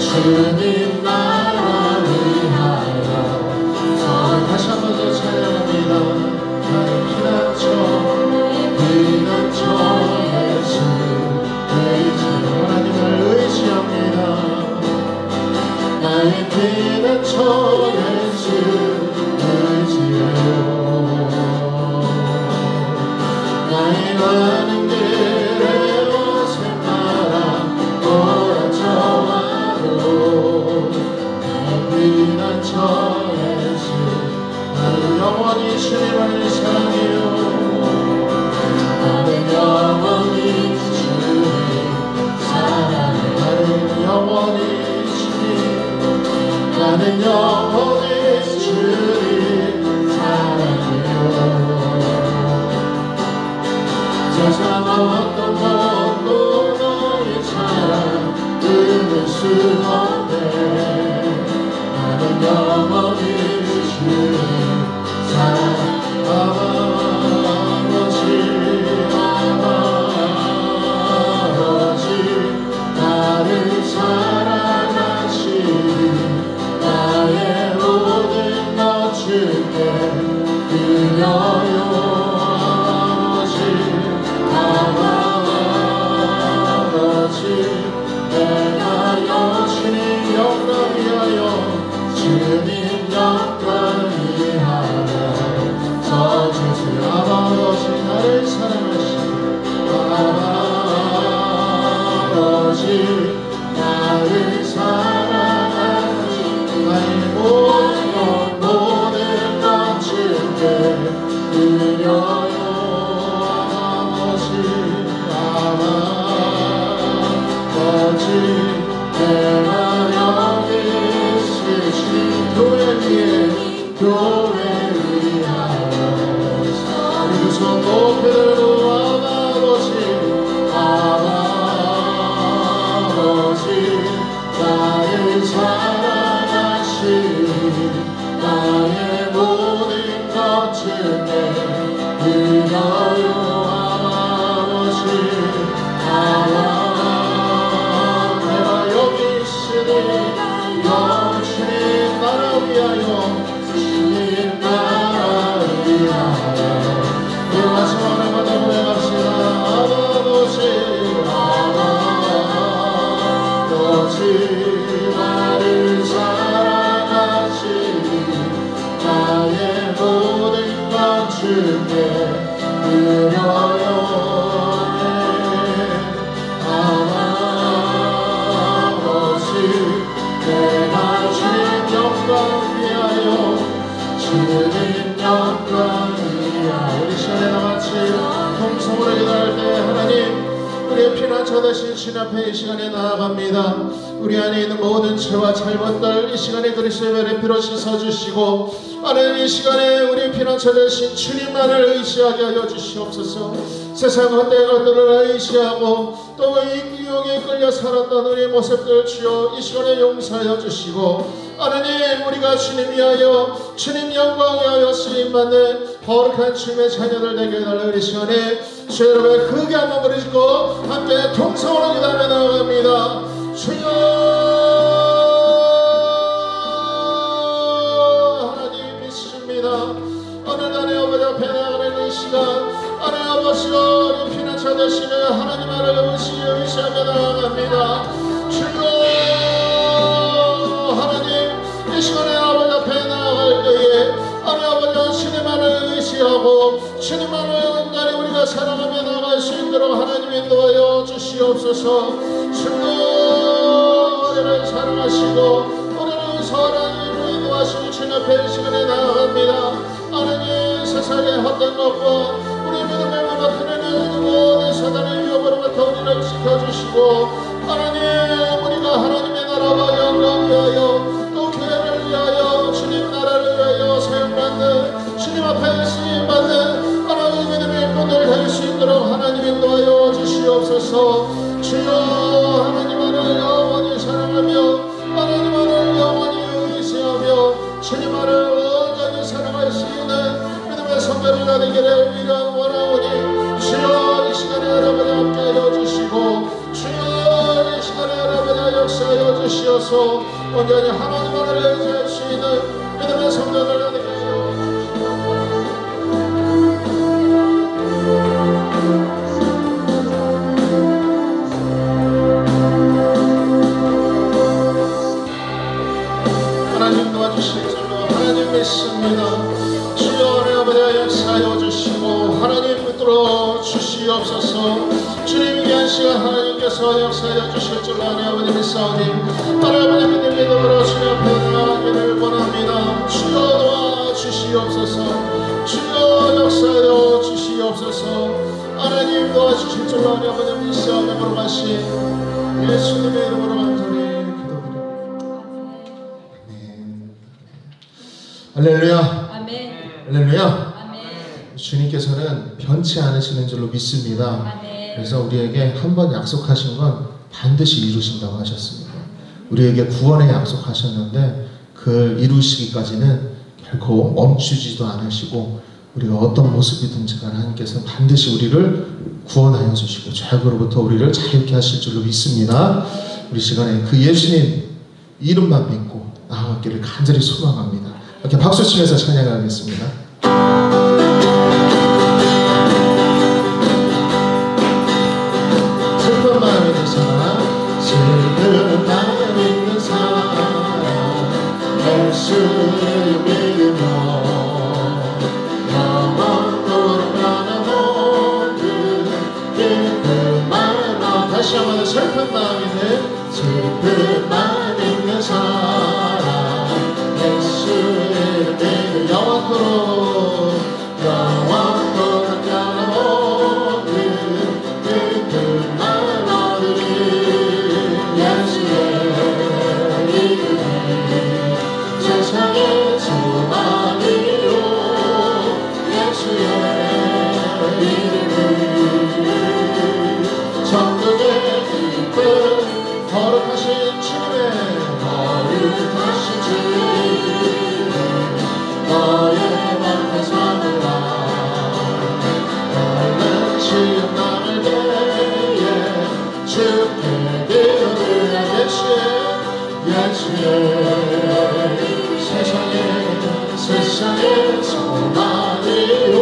주님 나라 위하여 저를 다시 한 번 더 찬양합니다. 나의 피난처 예수 의지 하나님을 의지합니다. 나의 피난처 예수 의지해요. 나의 많은 길에 어색 나라 몰아쳐와도 나의 피난처 예수 나는 영원히 주님을 사랑해요. 나는 영원히 주님 사랑해. 나는 영원히 주님 나는 영원히 주님 사랑해요. 세상 어떤 것도 너의 사랑 끊을 수 없네. 나는 영원히 주님 사랑. 아버지 나를 사랑하시니 나의 모든 것 주께 드려요. 내가 여신이 영광 위하여 주님 영광 위하여 서주세. 아버지 나를 사랑하시니 아버지 나를 사랑하시니 나의 모든 것 주께 드려요. 내가 여기 있으신 교회 위하여 우리 두 손 높이 들고 아버지 드려요. 아버지 내가 주님 영광 위하여 주님 영광 위하여 이 시간에 나같이 통성으로 기도할 때 하나님 우리의 피난처 되신 주님 앞에 이 시간에 나아갑니다. 우리 안에 있는 모든 죄와 잘못들 이 시간에 그리스도의 배를 피로 씻어주시고 하나님 이 시간에 우리 피난처 되신 주님만을 의지하게 하여 주시옵소서. 세상 헛된 것들을 의지하고 또 이 유혹에 끌려 살았던 우리의 모습들 주여 이 시간에 용서하여 주시고 하나님 우리가 주님 위하여 주님 영광 위하여 쓰임받는 거룩한 주님의 자녀들 되게 해달라는 이 시간에 주 여러분의 크게 한번 부르시고 함께 통성으로 기도하며 나아갑니다. 주여 하나님 믿습니다. 오늘 내 아버지 앞에 나아가는 이 시간 하나님 아버지가 우리 피난처 되시는 하나님 나라를 의지하며 나아갑니다. 주여 하나님 이 시간에 아버지 앞에 나아갈 때에 하나님 아버지 주님만을 의지하고 주님만을 온전히 우리가 사랑하며 나아갈 수 있도록 하나님 인도하여 주시옵소서. 주여 우리를 사랑하시고 우리를 사랑으로 인도하시는 주님 앞에 이 시간에 나아갑니다. 하나님 세상의 헛된 것과 우리 믿음의 무너뜨리는 모든 사단의 위협으로부터 우리를 지켜주시고 하나님 우리가 하나님의 나라와 영광 위하여 또 교회를 위하여 주님 나라를 위하여 사용받는 주님 앞에 쓰임받는 하나님 믿음의 일꾼들 될 수 있도록 하나님 인도하여 주시옵소서. 주여 하나님만을 영원히 사랑하며 하나님만을 영원히 의지하며 주님만을 온전히 사랑할 수 있는 믿음의 성도가 되기를 위로 원하오니 주여 이 시간에 여러분이 함께 하여 주시고 주여 이 시간에 여러분이 역사하여 주시어서 온전히 하나님만을 의지할 수 있는 믿음의 성도가 되게 하여 하나님 도와주실 줄로 하나님 믿습니다. 주여 아버지 역사하여 주시고 하나님 붙들어 주시옵소서. 주님 귀한 시간 하나님께서 역사하여 주실 줄로 아버지 믿사오니 아버지 믿음 믿음으로 주님 앞에 나아가기를 원합니다. 주여 도와 주시옵소서. 주여 역사하여 주시옵소서. 하나님 도와주실 줄로 아버지 믿사오니 물어가신 예수님의 이름으로 간절히 할렐루야. 아멘. 할렐루야. 아멘. 주님께서는 변치 않으시는 줄로 믿습니다. 아멘. 그래서 우리에게 한번 약속하신 건 반드시 이루신다고 하셨습니다. 우리에게 구원의 약속하셨는데 그걸 이루시기까지는 결코 멈추지도 않으시고 우리가 어떤 모습이든지 간에 하나님께서는 반드시 우리를 구원하여 주시고 죄악으로부터 우리를 자유케 하실 줄로 믿습니다. 우리 시간에 그 예수님 이름만 믿고 나아가기를 간절히 소망합니다. 이렇게 박수 치면서 찬양하겠습니다. 슬픈 마음 있는 사람, 슬픈 마음 있는 사람, 예수를 믿으며 영원토록 변함없는 기쁜 마음. 다시 한번 슬픈 마음 있는 슬픈 마음 있는 사람, 예수를 믿으며 영원토록 변함없는 기쁜 마음 얻으리. 예수의 이름이 세상의 소망이요, 예수의 이름이 천국의 기쁨, 거룩하신 주님의 거룩하신 주님, 너의 맘에 삼으라. 얼른 시험 남을 때에 주께 기도드려. 예수의 세상의 소망이요,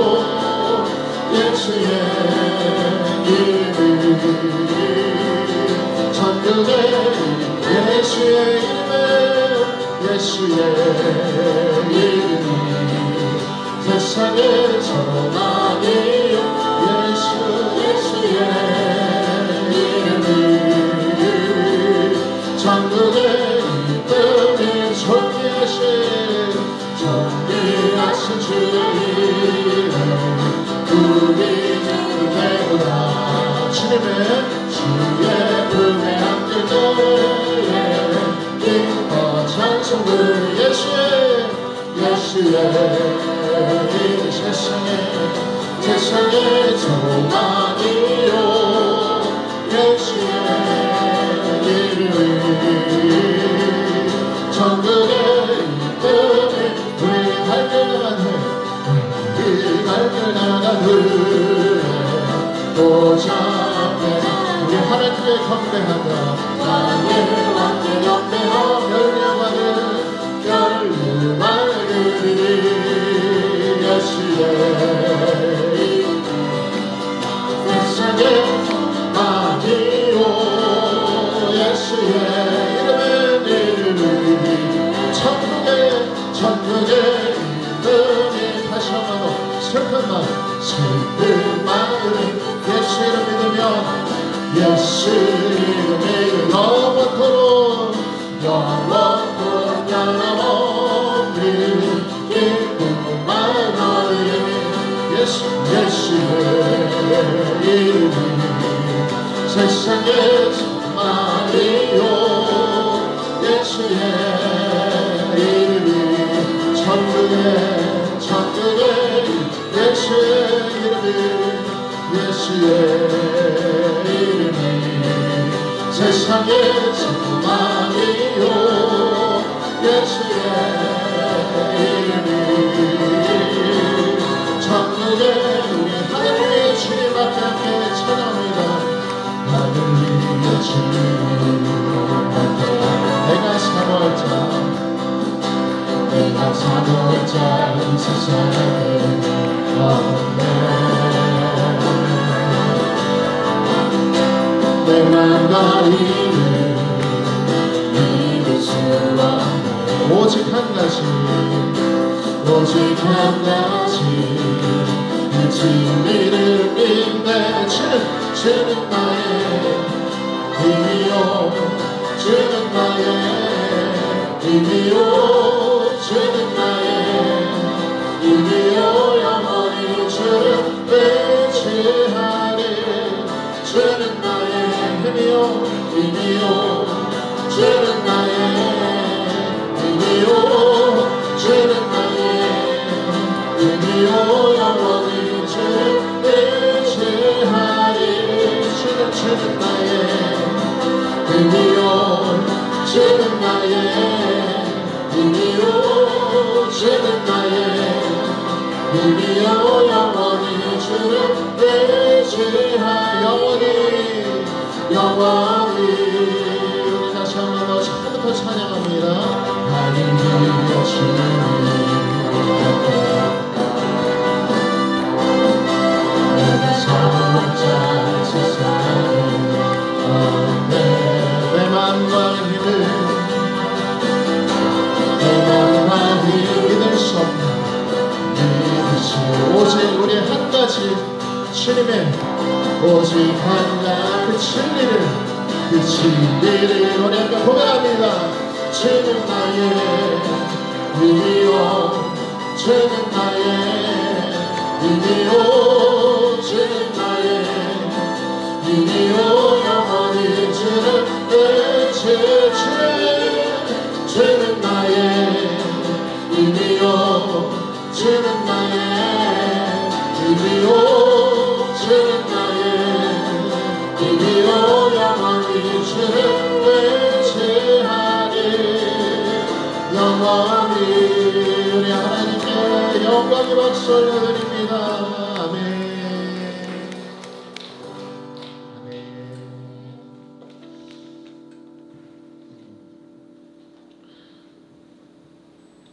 예수의 이름, 천국의 예수의 이름에, 예수의 이름이 세상의 소망. 기뻐 찬송을 예수의 이름이 세상의 소망이요 예수의 이름이 천국의 이름이 우리 갈려나가는 보좌에 우리 하나님께 경배하다 왕의 경배하며 열림하는 예수의 세상의 마귀요 예수의 이름이 천국의 이름이 다시 한번 슬픈 마음 예수 이름 믿으면 예수 이름이 영원토록 기쁨만 너의 예수의 이름이 세상의 소망이요 예수의 이름이 천국의 예수의 이름이 세상의 소망이요 예수의 이름이 천국의 우리 하늘의 주님 앞에 함께 찬양합니다. 하늘의 주님 앞에 내가 사모자 이 세상에 없네 내 맘과 힘을 믿을 수 없네 오직 한 가지 그 진리를 믿네 주는 나의 힘이요 주는 나의 힘이요 주는 나의 힘이요 영원히 주를 의지하리 주는 나의 힘이요 주는 나의 힘이요 주는 나의 힘이요 영원히 주를 의지하리 주는 나의 힘이요 주는 나의 힘이요 주는 나의 힘이요 영원히 주를 의지하리 영원히 우리 다시 한번 더 처음부터 찬양합니다. 하늘의 주님 내가 사모자 세상에 없네 내 맘과 힘을 믿을 수 없네 오직 우리 한 가지 주님의 오직 한 가지 그 진리를 우리가 고백합니다. 주는 나의 힘이요 주는 나의 힘이요 주는 나의 힘이요 영원히 주는 주는 나의 힘이요 주는 나의 힘이요 주는 나의 힘이요 영원히 주를 의지하리 영원히 우리 하나님께 영광의 박수 올려드립니다. 아멘.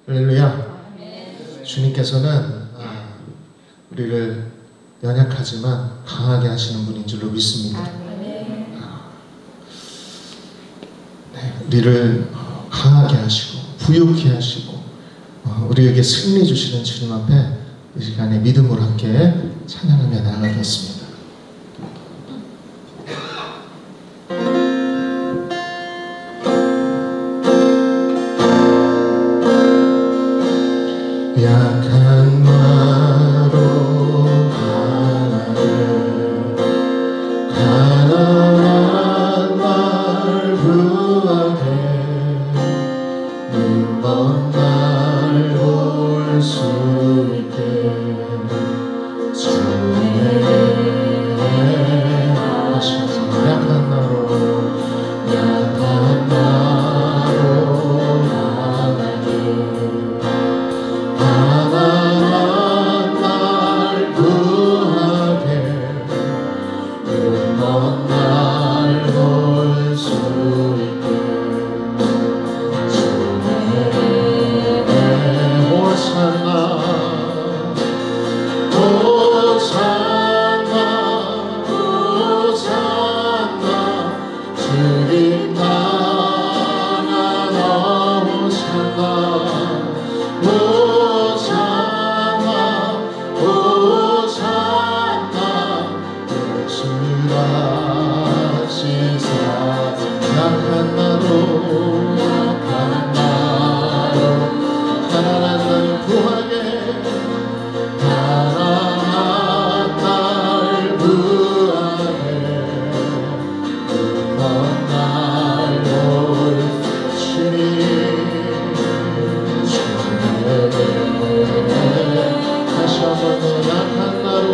할렐루야. 주님께서는 우리를 연약하지만 강하게 하시는 분인 줄로 믿습니다. 우리를 강하게 하시고 부유케 하시고 우리에게 승리 주시는 주님 앞에 이 시간에 믿음으로 함께 찬양하며 나아가겠습니다. 약한 마로 가난한 날 약한 나로 가난한 날 구하게 가난한 날 구하게 먼 날 올 주님 다시 한번 더 약한 나로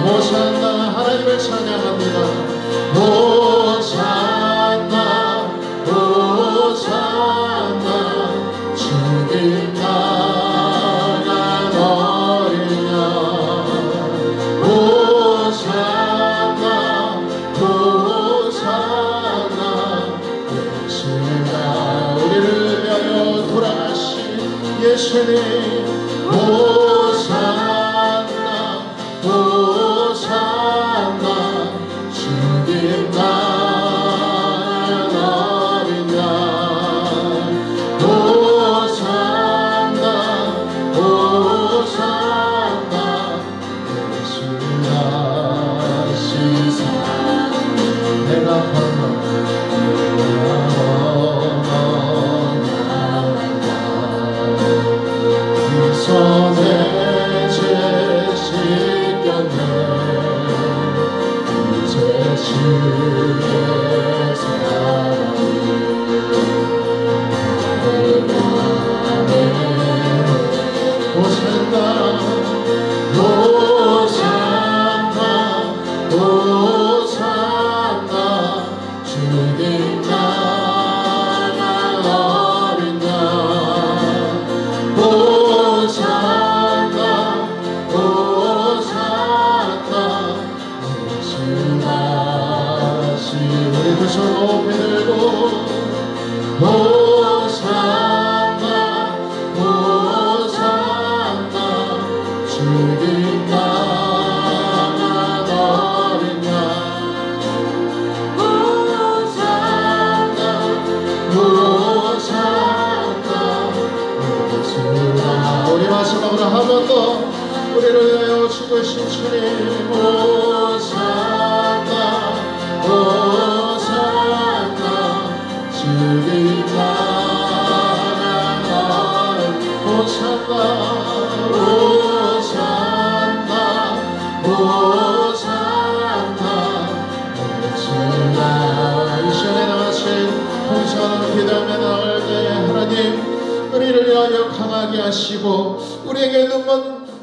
호산나 하나님을 찬양합니다. 호산나 호산나 주님 나간 어린 양 호산나 호산나 예수가 우리를 위하여 돌아가신 예수님 호산나 호산나 주님 나간 어린 양 호산나 호산나 예수가 시사 내가 손에 죄 씻겼네 이제 주의 사랑이 호산나 호산나 호산나 주님 나간 어린 양 호산나 호산나 예수가 우리 두 손 높이 들고 호산나 호산나 주님 나간 어린 양 호산나 호산나 예수가 우리 마지막으로 한 번 더 우리를 위하여 죽으신 주님 호산나 호산나 주님 나간 어린 호산나 호산나 호산나 예수가 이 시간에 나가신 봉사하는 기도하며 나갈 때 하나님 우리를 위하여 강하게 하시고 우리에게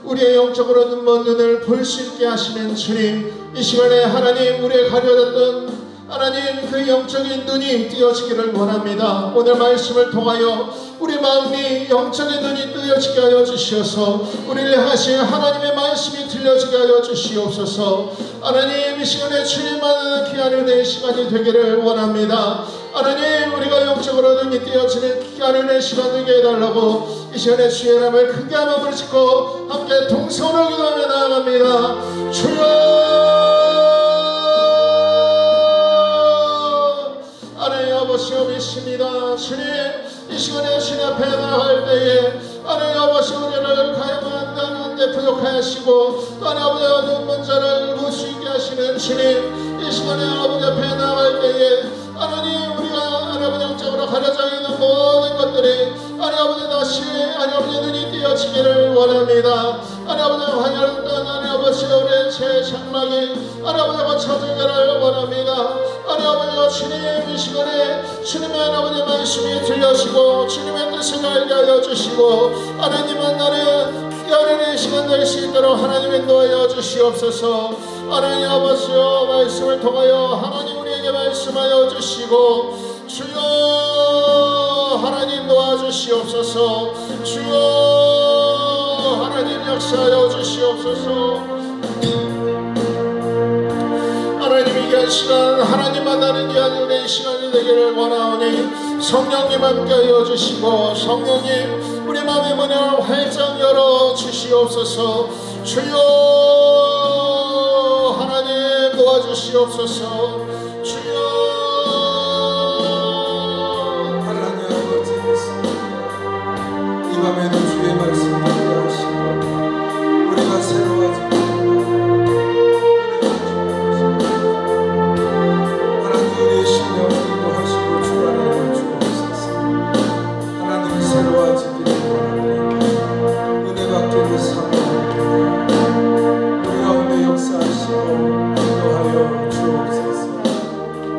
우리의 영적으로 눈을 볼 수 있게 하시는 주님 이 시간에 하나님 우리의 가려졌던 하나님 그 영적인 눈이 띄어지기를 원합니다. 오늘 말씀을 통하여 우리 마음이 영적인 눈이 뜨여지게 하여 주시어서 우리를 향하신 하나님의 말씀이 들려지게 하여 주시옵소서. 하나님 이 시간에 주님 만나는 귀한 은혜의 시간이 되기를 원합니다. 하나님 우리가 영적으로 눈이 띄어지는 귀한 은혜의 시간 되게 해달라고 이 시간에 주의 이름을 크게 한번 부르짖고 함께 동성으로 기도하며 나아갑니다. 주여 하나님 아버지 믿습니다. 주님 이 시간에 주님 앞에 나아갈 때에 하나님 아버지 우리를 가야만한데 부족하시고 또 하나님 아버지 눈먼 자를 볼 수 있게 하시는 주님 이 시간에 아버지 앞에 나아갈 때에 하나님 우리가 하나님 영적으로 가려져 있는 모든 것들이 하나님 아버지 다시 하나님 아버지 눈이 띄어지기를 원합니다. 하나님 아버지 환영했던 하나님 아버지 우리의 제 장막이 하나님 아버지 고쳐지기를 원합니다. 하나님 아버지 주님 이 시간에 주님의 하나님 아버지 말씀이 들려지고 주님의 뜻을 알게 하여 주시고 하나님 만나는 귀한 시간 될 수 있도록 하나님 인도하여 주시옵소서. 하나님 아버지여 말씀을 통하여 하나님 우리에게 말씀하여 주시고 주여 하나님 도와주시옵소서. 주여 하나님 역사하여 주시옵소서. 하나님 이 귀한 시간 하나님 만나는 귀한 은혜의 시간이 되기를 원하오니 성령님 함께하여 주시고 성령님 우리 마음의 문을 활짝 열어 주시옵소서. 주여 하나님 도와주시옵소서. 주여 하나님 아버지, 이 밤에도 주의 말씀을 하시고 우리가 새로워지고 하나님 우리의 심령을 인도하시고 주관하여 주옵소서. 하나님 새로워지기를 원합니다. 은혜 받기를 사모합니다. 우리 가운데 역사하시고 인도하여 주옵소서.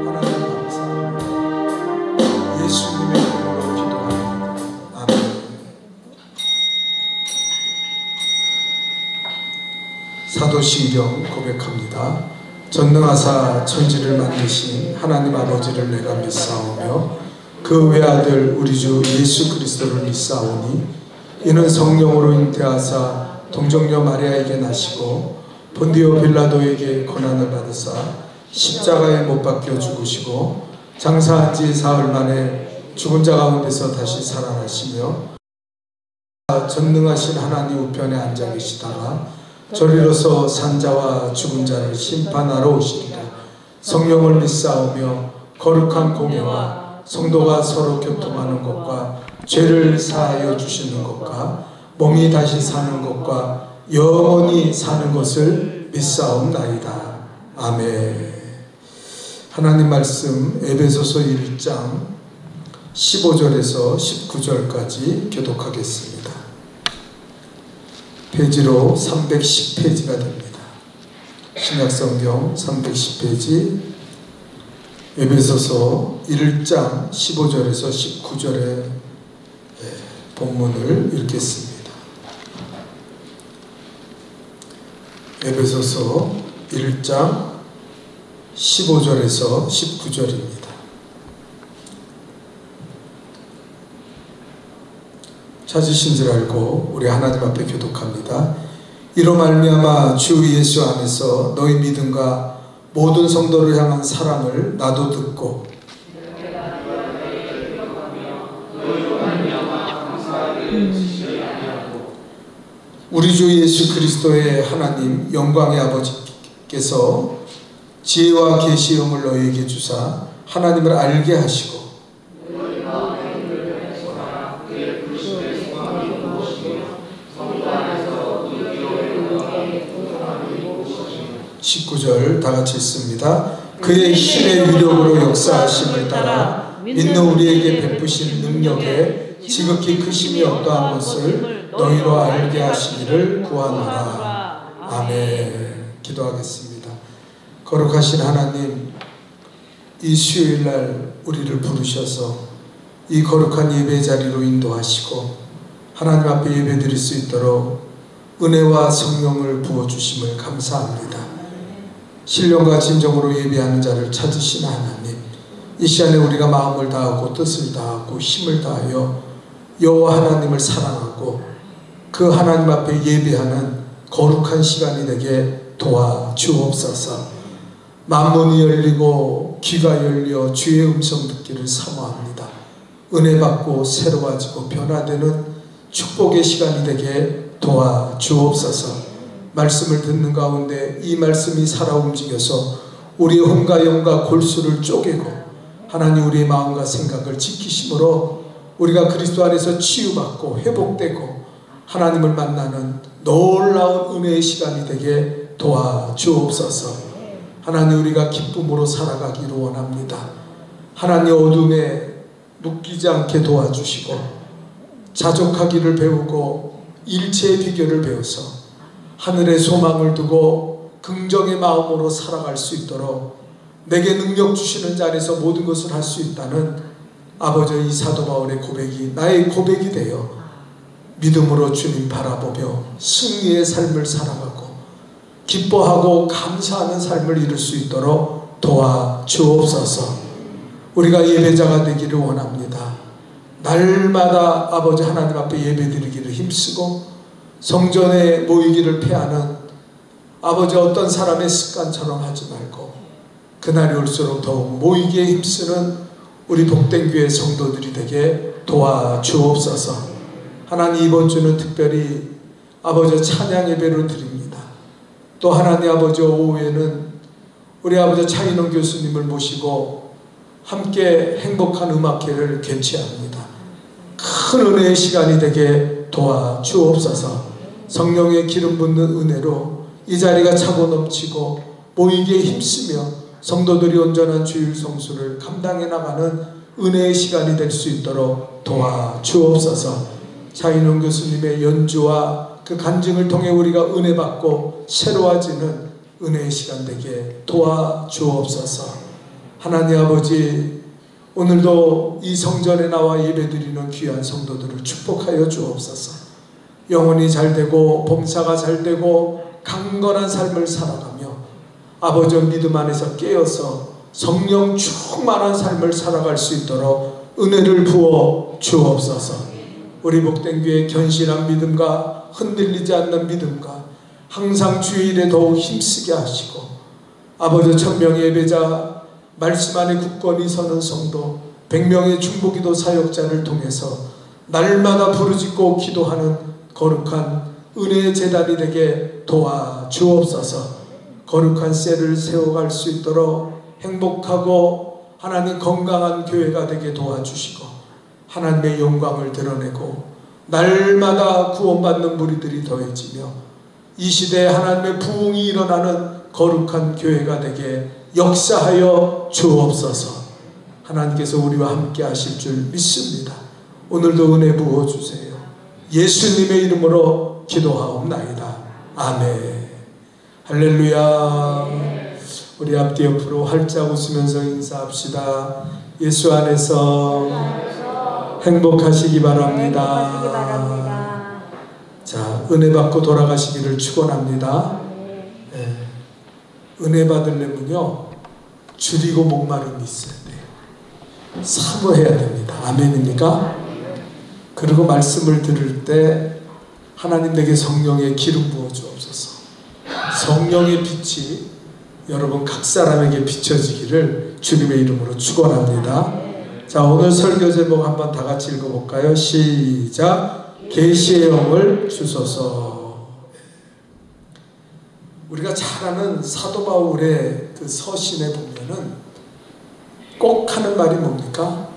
하나님 감사합니다. 예수님의 이름으로 기도합니다. 아멘. 사도신경 고백합니다. 전능하사 천지를 만드신 하나님 아버지를 내가 믿사오며 그 외아들 우리 주 예수 그리스도를 믿사오니 이는 성령으로 잉태하사 동정녀 마리아에게 나시고 본디오 빌라도에게 고난을 받으사 십자가에 못 박혀 죽으시고 장사한 지 사흘 만에 죽은 자 가운데서 다시 살아나시며 전능하신 하나님 우편에 앉아 계시다가 저리로서 산자와 죽은 자를 심판하러 오시리라. 성령을 믿사오며 거룩한 공예와 성도가 서로 교통하는 것과 죄를 사하여 주시는 것과 몸이 다시 사는 것과 영원히 사는 것을 믿사옵나이다. 아멘. 하나님 말씀 에베소서 1장 15절에서 19절까지 교독하겠습니다. 페이지로 310페이지가 됩니다. 신약성경 310페이지 에베소서 1장 15절에서 19절의 본문을 읽겠습니다. 에베소서 1장 15절에서 19절입니다. 찾으신 줄 알고 우리 하나님 앞에 교독합니다. 이로 말미암아 주 예수 안에서 너희 믿음과 모든 성도를 향한 사랑을 나도 듣고 우리 주 예수 그리스도의 하나님 영광의 아버지께서 지혜와 계시음을 너희에게 주사 하나님을 알게 하시고 19절 다같이 읽습니다. 그의 힘의 위력으로 역사하심을 따라 믿는 우리에게 베푸신 능력에 지극히 크심이 어떠한 것을 너희로 알게 하시기를 구하노라. 아멘. 기도하겠습니다. 거룩하신 하나님, 이 수요일날 우리를 부르셔서 이 거룩한 예배 자리로 인도하시고 하나님 앞에 예배 드릴 수 있도록 은혜와 성령을 부어주심을 감사합니다. 신령과 진정으로 예배하는 자를 찾으신 하나님, 이 시간에 우리가 마음을 다하고 뜻을 다하고 힘을 다하여 여호와 하나님을 사랑하고 그 하나님 앞에 예배하는 거룩한 시간이 되게 도와주옵소서. 만문이 열리고 귀가 열려 주의 음성 듣기를 사모합니다. 은혜 받고 새로워지고 변화되는 축복의 시간이 되게 도와주옵소서. 말씀을 듣는 가운데 이 말씀이 살아 움직여서 우리의 혼과 영과 골수를 쪼개고 하나님 우리의 마음과 생각을 지키심으로 우리가 그리스도 안에서 치유받고 회복되고 하나님을 만나는 놀라운 은혜의 시간이 되게 도와주옵소서. 하나님 우리가 기쁨으로 살아가기를 원합니다. 하나님 어둠에 묶이지 않게 도와주시고 자족하기를 배우고 일체의 비결을 배워서 하늘의 소망을 두고 긍정의 마음으로 살아갈 수 있도록 내게 능력 주시는 자 안에서 모든 것을 할 수 있다는 아버지 이 사도 바울의 고백이 나의 고백이 되어 믿음으로 주님 바라보며 승리의 삶을 살아가고 기뻐하고 감사하는 삶을 이룰 수 있도록 도와주옵소서. 우리가 예배자가 되기를 원합니다. 날마다 아버지 하나님 앞에 예배드리기를 힘쓰고 성전에 모이기를 피하는 아버지 어떤 사람의 습관처럼 하지 말고 그날이 올수록 더욱 모이기에 힘쓰는 우리 복된 교회 성도들이 되게 도와주옵소서. 하나님 이번 주는 특별히 아버지 찬양 예배를 드립니다. 또 하나님 아버지 오후에는 우리 아버지 차인원 교수님을 모시고 함께 행복한 음악회를 개최합니다. 큰 은혜의 시간이 되게 도와주옵소서. 성령의 기름 붓는 은혜로 이 자리가 차고 넘치고 모이기에 힘쓰며 성도들이 온전한 주일 성수를 감당해 나가는 은혜의 시간이 될 수 있도록 도와주옵소서. 차인원 교수님의 연주와 그 간증을 통해 우리가 은혜 받고 새로워지는 은혜의 시간 되게 도와주옵소서. 하나님 아버지, 오늘도 이 성전에 나와 예배드리는 귀한 성도들을 축복하여 주옵소서. 영혼이 잘되고 봉사가 잘되고 강건한 삶을 살아가며 아버지 믿음 안에서 깨어서 성령 충만한 삶을 살아갈 수 있도록 은혜를 부어 주옵소서. 우리 복된교회의 견실한 믿음과 흔들리지 않는 믿음과 항상 주일에 더욱 힘쓰게 하시고 아버지 1000명의 예배자 말씀 안에 굳건히 서는 성도 100명의 중보기도 사역자를 통해서 날마다 부르짖고 기도하는 거룩한 은혜의 제단이 되게 도와주옵소서. 거룩한 셀을 세워갈 수 있도록 행복하고 하나님 건강한 교회가 되게 도와주시고 하나님의 영광을 드러내고 날마다 구원받는 무리들이 더해지며 이 시대에 하나님의 부흥이 일어나는 거룩한 교회가 되게 역사하여 주옵소서. 하나님께서 우리와 함께 하실 줄 믿습니다. 오늘도 은혜 부어주세요. 예수님의 이름으로 기도하옵나이다. 아멘. 할렐루야. 우리 앞뒤 옆으로 활짝 웃으면서 인사합시다. 예수 안에서 행복하시기 바랍니다. 자, 은혜 받고 돌아가시기를 축원합니다. 네. 은혜 받으려면요 줄이고 목마름이 있어야 돼요. 사모해야 됩니다. 아멘입니까? 그리고 말씀을 들을 때 하나님 내게 성령의 기름 부어 주옵소서. 성령의 빛이 여러분 각 사람에게 비춰지기를 주님의 이름으로 축원합니다. 자, 오늘 설교 제목 한번 다 같이 읽어볼까요? 시작. 계시의 영을 주소서. 우리가 잘 아는 사도 바울의 그 서신에 보면은 꼭 하는 말이 뭡니까?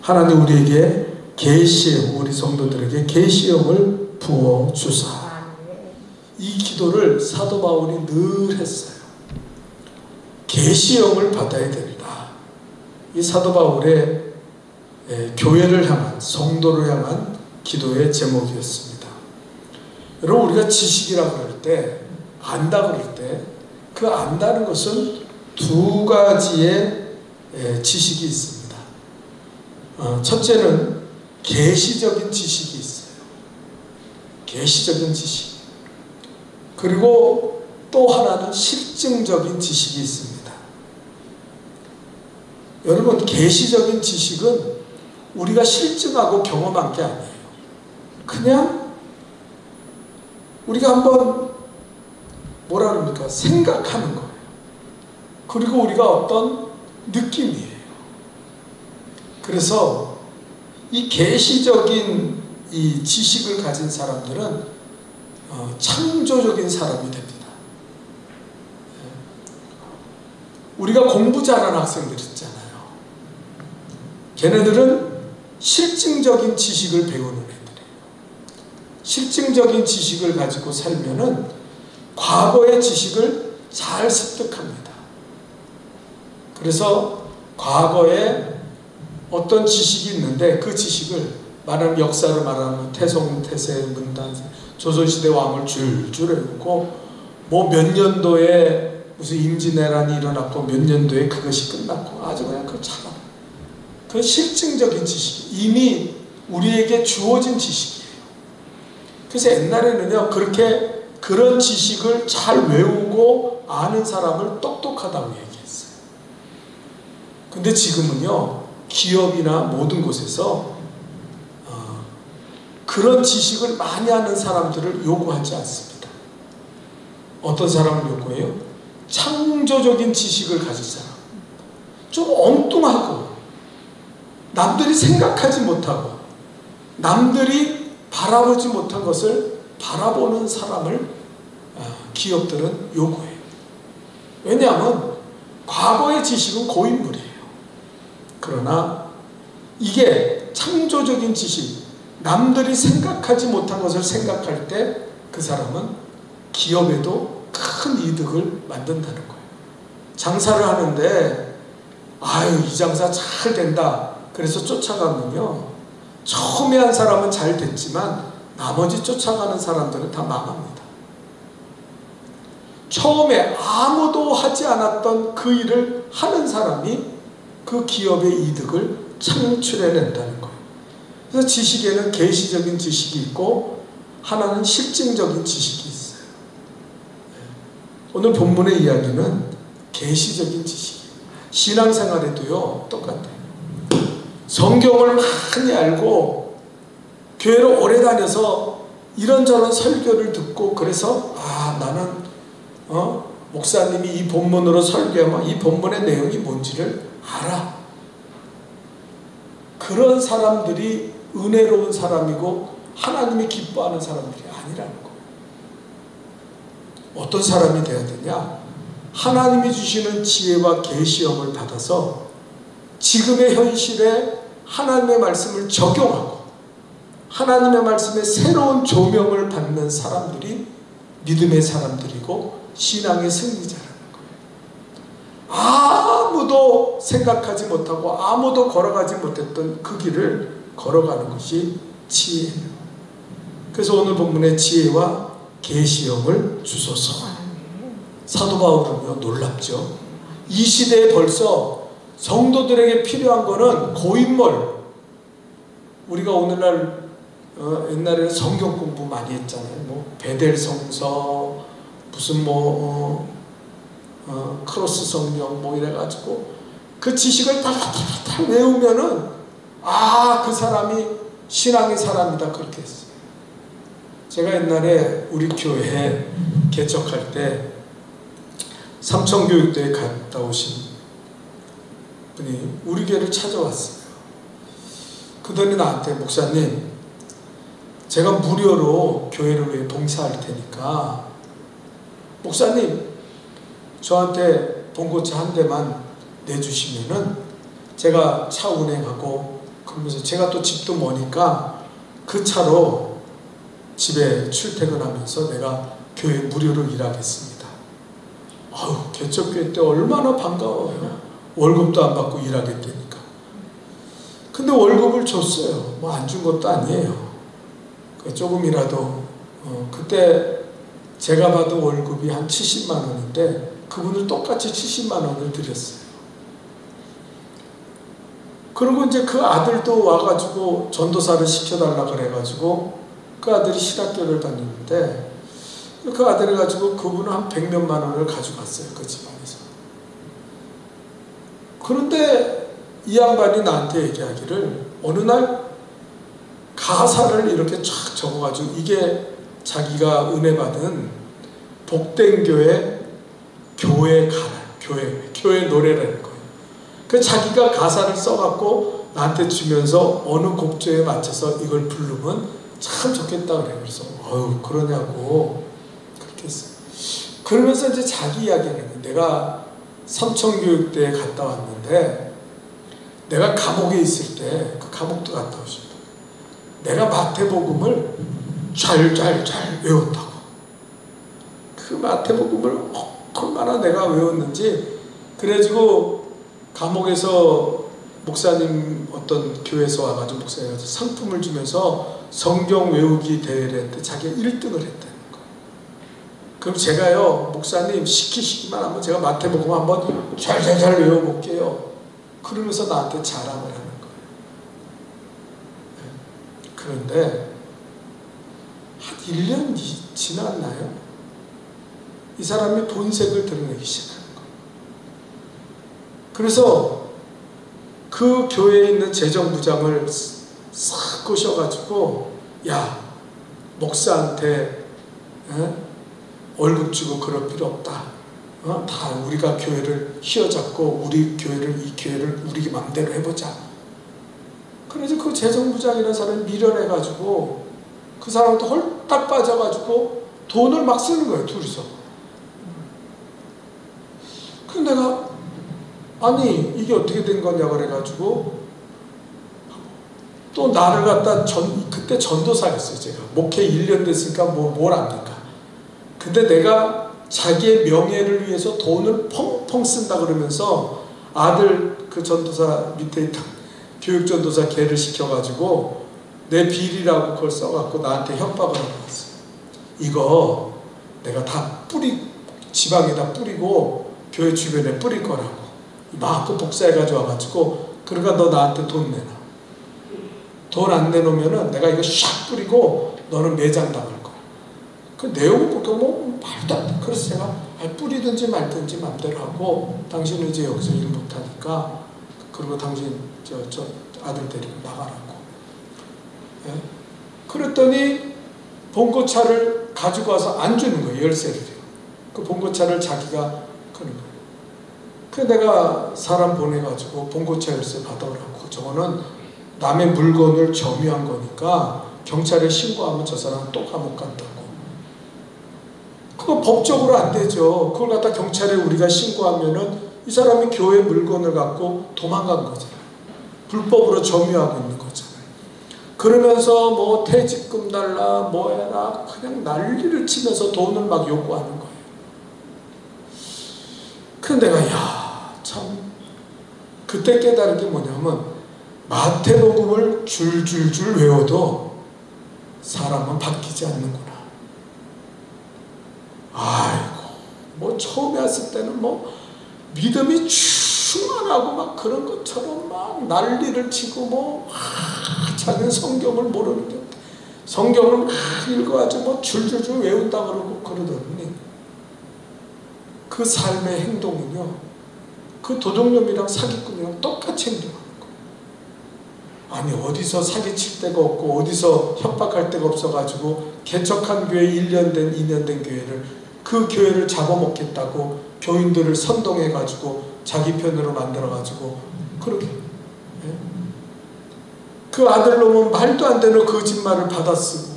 하나님 우리에게 계시의 우리 성도들에게 계시의 영을 부어 주사. 이 기도를 사도 바울이 늘 했어요. 계시의 영을 받아야 된다. 이 사도 바울의 교회를 향한 성도를 향한 기도의 제목이었습니다. 여러분 우리가 지식이라고 그럴 때 안다 그럴 때 그 안다는 것은 두 가지의 지식이 있습니다. 첫째는 계시적인 지식이 있어요. 계시적인 지식. 그리고 또 하나는 실증적인 지식이 있습니다. 여러분 계시적인 지식은 우리가 실증하고 경험한 게 아니에요. 그냥 우리가 한번 뭐라 그럽니까? 생각하는 거예요. 그리고 우리가 어떤 느낌이에요. 그래서 이 계시적인 이 지식을 가진 사람들은 창조적인 사람이 됩니다. 우리가 공부 잘하는 학생들 있잖아요. 걔네들은 실증적인 지식을 배우는 애들이에요. 실증적인 지식을 가지고 살면은 과거의 지식을 잘 습득합니다. 그래서 과거에 어떤 지식이 있는데 그 지식을 말하면 역사를 말하면 태송, 태세, 문단, 조선시대 왕을 줄줄 외우고 뭐 몇 년도에 무슨 임진왜란이 일어났고 몇 년도에 그것이 끝났고 아주 그냥 그 참 그 실증적인 지식이 이미 우리에게 주어진 지식이에요. 그래서 옛날에는요 그렇게 그런 지식을 잘 외우고 아는 사람을 똑똑하다고 얘기했어요. 근데 지금은요 기업이나 모든 곳에서 그런 지식을 많이 아는 사람들을 요구하지 않습니다. 어떤 사람을 요구해요? 창조적인 지식을 가진 사람. 좀 엉뚱하고 남들이 생각하지 못하고 남들이 바라보지 못한 것을 바라보는 사람을 기업들은 요구해요. 왜냐하면 과거의 지식은 고인물이에요. 그러나 이게 창조적인 지식, 남들이 생각하지 못한 것을 생각할 때 그 사람은 기업에도 큰 이득을 만든다는 거예요. 장사를 하는데 아유 이 장사 잘 된다 그래서 쫓아가면요, 처음에 한 사람은 잘 됐지만 나머지 쫓아가는 사람들은 다 망합니다. 처음에 아무도 하지 않았던 그 일을 하는 사람이 그 기업의 이득을 창출해낸다는 거예요. 그래서 지식에는 계시적인 지식이 있고 하나는 실증적인 지식이 있어요. 오늘 본문의 이야기는 계시적인 지식이에요. 신앙생활에도요 똑같아요. 성경을 많이 알고 교회를 오래 다녀서 이런저런 설교를 듣고 그래서 나는 목사님이 이 본문으로 설교하면 이 본문의 내용이 뭔지를 알아. 그런 사람들이 은혜로운 사람이고 하나님이 기뻐하는 사람들이 아니라는 거예요. 어떤 사람이 되어야 되냐? 하나님이 주시는 지혜와 계시형을 받아서 지금의 현실에 하나님의 말씀을 적용하고 하나님의 말씀에 새로운 조명을 받는 사람들이 믿음의 사람들이고 신앙의 승리자라는 거예요. 아무도 생각하지 못하고 아무도 걸어가지 못했던 그 길을 걸어가는 것이 지혜예요. 그래서 오늘 본문의 지혜와 계시형을 주소서. 사도 바울은요 놀랍죠. 이 시대에 벌써 성도들에게 필요한 거는 고인물. 우리가 오늘날 옛날에는 성경 공부 많이 했잖아요. 뭐 베델 성서 무슨 크로스 성경 뭐 이래가지고 그 지식을 다 외우면은 그 사람이 신앙의 사람이다 그렇게 했어요. 제가 옛날에 우리 교회 개척할 때 삼천교육대에 갔다 오신 분이 우리 교회를 찾아왔어요. 그분이 나한테 목사님 제가 무료로 교회를 위해 봉사할 테니까 목사님 저한테 봉고차 한 대만 내주시면은 제가 차 운행하고 그러면서 제가 또 집도 머니까 그 차로 집에 출퇴근하면서 내가 교회 무료로 일하겠습니다. 개척교회 때 얼마나 반가워요. 월급도 안 받고 일하겠다니까. 근데 월급을 줬어요. 뭐 안 준 것도 아니에요. 조금이라도 그때 제가 받은 월급이 한 70만 원인데 그분을 똑같이 70만 원을 드렸어요. 그리고 이제 그 아들도 와가지고 전도사를 시켜달라 그래가지고 그 아들이 신학교를 다니는데 그 아들을 가지고 그분은 한 100몇만 원을 가져갔어요. 그 집안에서. 그런데 이 양반이 나한테 얘기하기를 어느 날 가사를 이렇게 쫙 적어가지고 이게 자기가 은혜 받은 복된 교회 노래라는 거예요. 그 자기가 가사를 써갖고 나한테 주면서 어느 곡조에 맞춰서 이걸 부르면 참 좋겠다 그래요. 그래서 그러냐고 그렇게 했어요. 그러면서 이제 자기 이야기를 해요. 내가 삼천교육대에 갔다 왔는데 내가 감옥에 있을 때 그 감옥도 갔다 오셨다. 내가 마태복음을 잘 외웠다고. 그 마태복음을 얼마나 내가 외웠는지 그래가지고 감옥에서 목사님 어떤 교회에서 와가지고 목사님 상품을 주면서 성경 외우기 대회를 했는데 자기가 1등을 했다는 거예요. 그럼 제가요 목사님 시키시기만 하면 제가 마태복음 한번 잘 외워볼게요. 그러면서 나한테 자랑을 하는 거예요. 그런데 한 1년 지났나요? 이 사람이 본색을 드러내기 시작하는 거예요. 그래서 그 교회에 있는 재정부장을 싹 꼬셔가지고 야 목사한테 월급 주고 그럴 필요 없다. 다 우리가 교회를 휘어잡고 우리 교회를 이 교회를 우리 마음대로 해보자. 그래서 그 재정부장이라는 사람이 미련해가지고 그 사람한테 홀딱 빠져가지고 돈을 막 쓰는 거예요, 둘이서. 그래서 내가 아니 이게 어떻게 된 거냐 그래가지고 또 나를 갖다 그때 전도사였어요. 제가 목회 1년 됐으니까 뭘 압니까. 근데 내가 자기의 명예를 위해서 돈을 펑펑 쓴다 그러면서 아들 그 전도사 밑에 있던 교육전도사 걔를 시켜가지고 내 비리라고 그걸 써갖고 나한테 협박을 하고 왔어요. 이거 내가 다 지방에다 뿌리고 교회 주변에 뿌릴 거라고 마음껏 복사해가지고 와가지고 그러니까 너 나한테 돈 내놔. 돈 안 내놓으면은 내가 이거 샥 뿌리고 너는 매장 당할 거야. 그 내용을 보니까 뭐 말도 안 돼. 그래서 제가 뿌리든지 말든지 맘대로 하고 당신은 이제 여기서 일 못하니까 그리고 당신 저 아들 데리고 나가라고. 예? 그랬더니 봉고차를 가지고 와서 안 주는 거예요. 열쇠를요. 그 봉고차를 자기가 끄는 거예요. 그래서 내가 사람 보내가지고 봉고차 열쇠 받아오라고. 저거는 남의 물건을 점유한 거니까 경찰에 신고하면 저 사람은 또 감옥 간다고. 그거 법적으로 안 되죠. 그걸 갖다 경찰에 우리가 신고하면은 이 사람이 교회 물건을 갖고 도망간 거잖아요. 불법으로 점유하고 있는 거잖아요. 그러면서 뭐 퇴직금 달라 뭐 해라 그냥 난리를 치면서 돈을 막 요구하는 거예요. 그래서 내가 참 그때 깨달은 게 뭐냐면 마태복음을 줄줄줄 외워도 사람은 바뀌지 않는구나. 아이고 뭐 처음에 왔을 때는 뭐 믿음이 충만하고 막 그런 것처럼 막 난리를 치고 뭐 자기는 성경을 모르는 게 성경을 막 읽어가지고 뭐 줄줄줄 외운다 그러고 그러더니 그 삶의 행동은요 그 도둑놈이랑 사기꾼이랑 똑같이 행동하는 거예요. 아니 어디서 사기칠 데가 없고 어디서 협박할 데가 없어가지고 개척한 교회 1년 된 2년 된 교회를 그 교회를 잡아먹겠다고 교인들을 선동해가지고 자기 편으로 만들어가지고 그렇게 예? 그 아들놈은 말도 안 되는 거짓말을 받아쓰고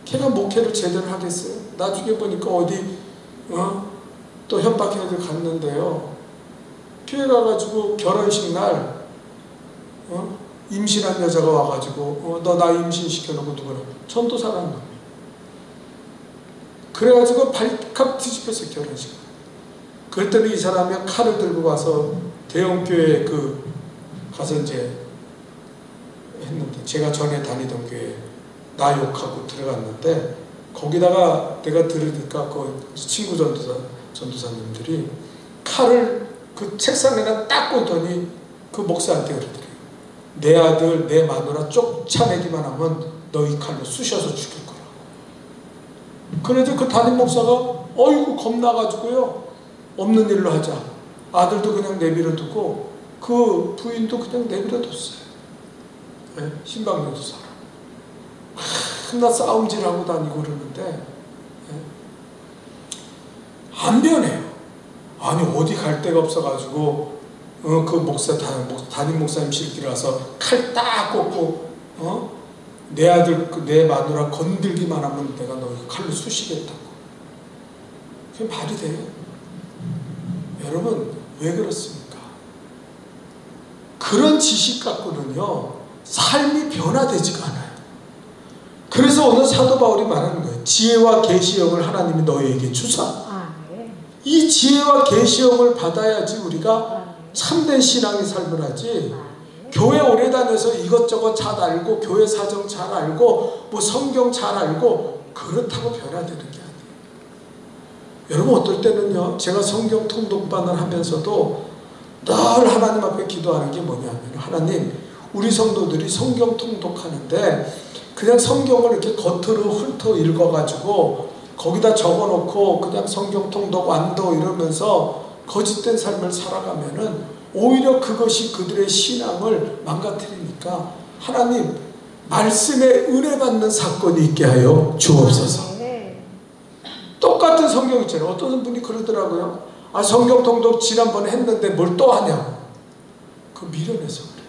걔가 목회를 제대로 하겠어요? 나중에 보니까 어디 또 협박해서 갔는데요. 교회 가가지고 결혼식 날 임신한 여자가 와가지고 너 나 임신시켜놓고 누구라 전도사라는 놈이에요. 그래가지고 발칵 뒤집혔어요. 결혼식. 그랬더니 이 사람이 칼을 들고 가서 대형교회 가서 이제 했는데 제가 전에 다니던 교회 나 욕하고 들어갔는데 거기다가 내가 들으니까 그 친구 전도사님들이 칼을 그 책상에다 딱 꽂더니 그 목사한테 그러더래요. 내 아들 내 마누라 쫓아내기만 하면 너 이 칼로 쑤셔서 죽일 거라고. 그래도 그 담임 목사가 어이구 겁나가지고요 없는 일로 하자. 아들도 그냥 내버려 두고 그 부인도 그냥 내버려 뒀어요. 네? 신방용도 사람. 나 싸움질하고 다니고 그러는데 네? 안 변해요. 아니 어디 갈 데가 없어가지고 그 목사 담임 목사님 실기를 와서 칼 딱 꽂고 내 아들 내 마누라 건들기만 하면 내가 너 칼로 쑤시겠다고. 그게 말이 돼요? 여러분 왜 그렇습니까? 그런 지식 갖고는요 삶이 변화되지가 않아요. 그래서 오늘 사도 바울이 말하는 거예요. 지혜와 계시형을 하나님이 너희에게 주사. 이 지혜와 계시형을 받아야지 우리가 참된 신앙의 삶을 하지. 교회 오래 다녀서 이것저것 잘 알고 교회 사정 잘 알고 뭐 성경 잘 알고 그렇다고 변화되는 게 아니에요. 여러분 어떨 때는요 제가 성경 통독반을 하면서도 늘 하나님 앞에 기도하는 게 뭐냐면 하나님 우리 성도들이 성경 통독하는데 그냥 성경을 이렇게 겉으로 훑어 읽어가지고 거기다 적어놓고 그냥 성경 통독 완도 이러면서 거짓된 삶을 살아가면은 오히려 그것이 그들의 신앙을 망가뜨리니까 하나님 말씀에 은혜 받는 사건이 있게 하여 주옵소서. 똑같은 성경 있잖아요. 어떤 분이 그러더라고요. 아 성경 통독 지난번에 했는데 뭘 또 하냐고. 그 미련해서 그래요.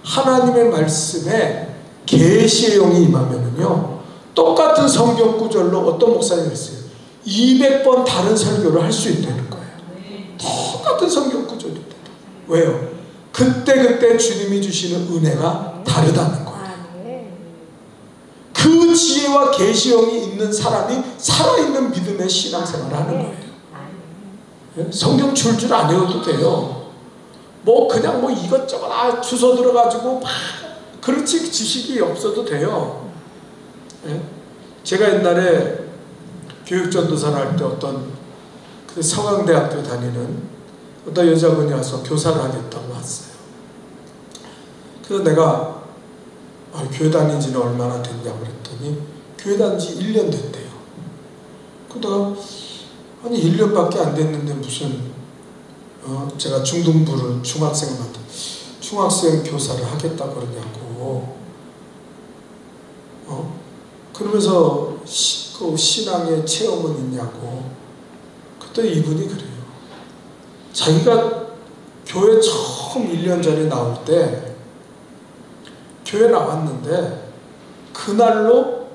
하나님의 말씀에 계시의 영이 임하면은요 똑같은 성경 구절로 어떤 목사님이 했어요. 200번 다른 설교를 할 수 있다는 거예요. 똑같은 성경 구절인데. 왜요? 그때그때 주님이 주시는 은혜가 다르다는 거예요. 그 지혜와 계시형이 있는 사람이 살아있는 믿음의 신앙생활을 하는 거예요. 성경 줄줄 안 외워도 돼요. 뭐 그냥 뭐 이것저것 주워 들어가지고 막 그렇지 지식이 없어도 돼요. 제가 옛날에 교육전도사를 할 때 어떤 그 서강대학교 다니는 어떤 여자분이 와서 교사를 하겠다고 왔어요. 그래서 내가 교회 다닌 지는 얼마나 됐냐고 그랬더니 교회 다닌 지 1년 됐대요. 그러다가 아니 1년밖에 안 됐는데 무슨 제가 중등부를 중학생한테 중학생 교사를 하겠다고 그러냐고 그러면서 그 신앙의 체험은 있냐고. 그때 이분이 그래요. 자기가 교회 처음 1년 전에 나올 때 교회 나왔는데 그날로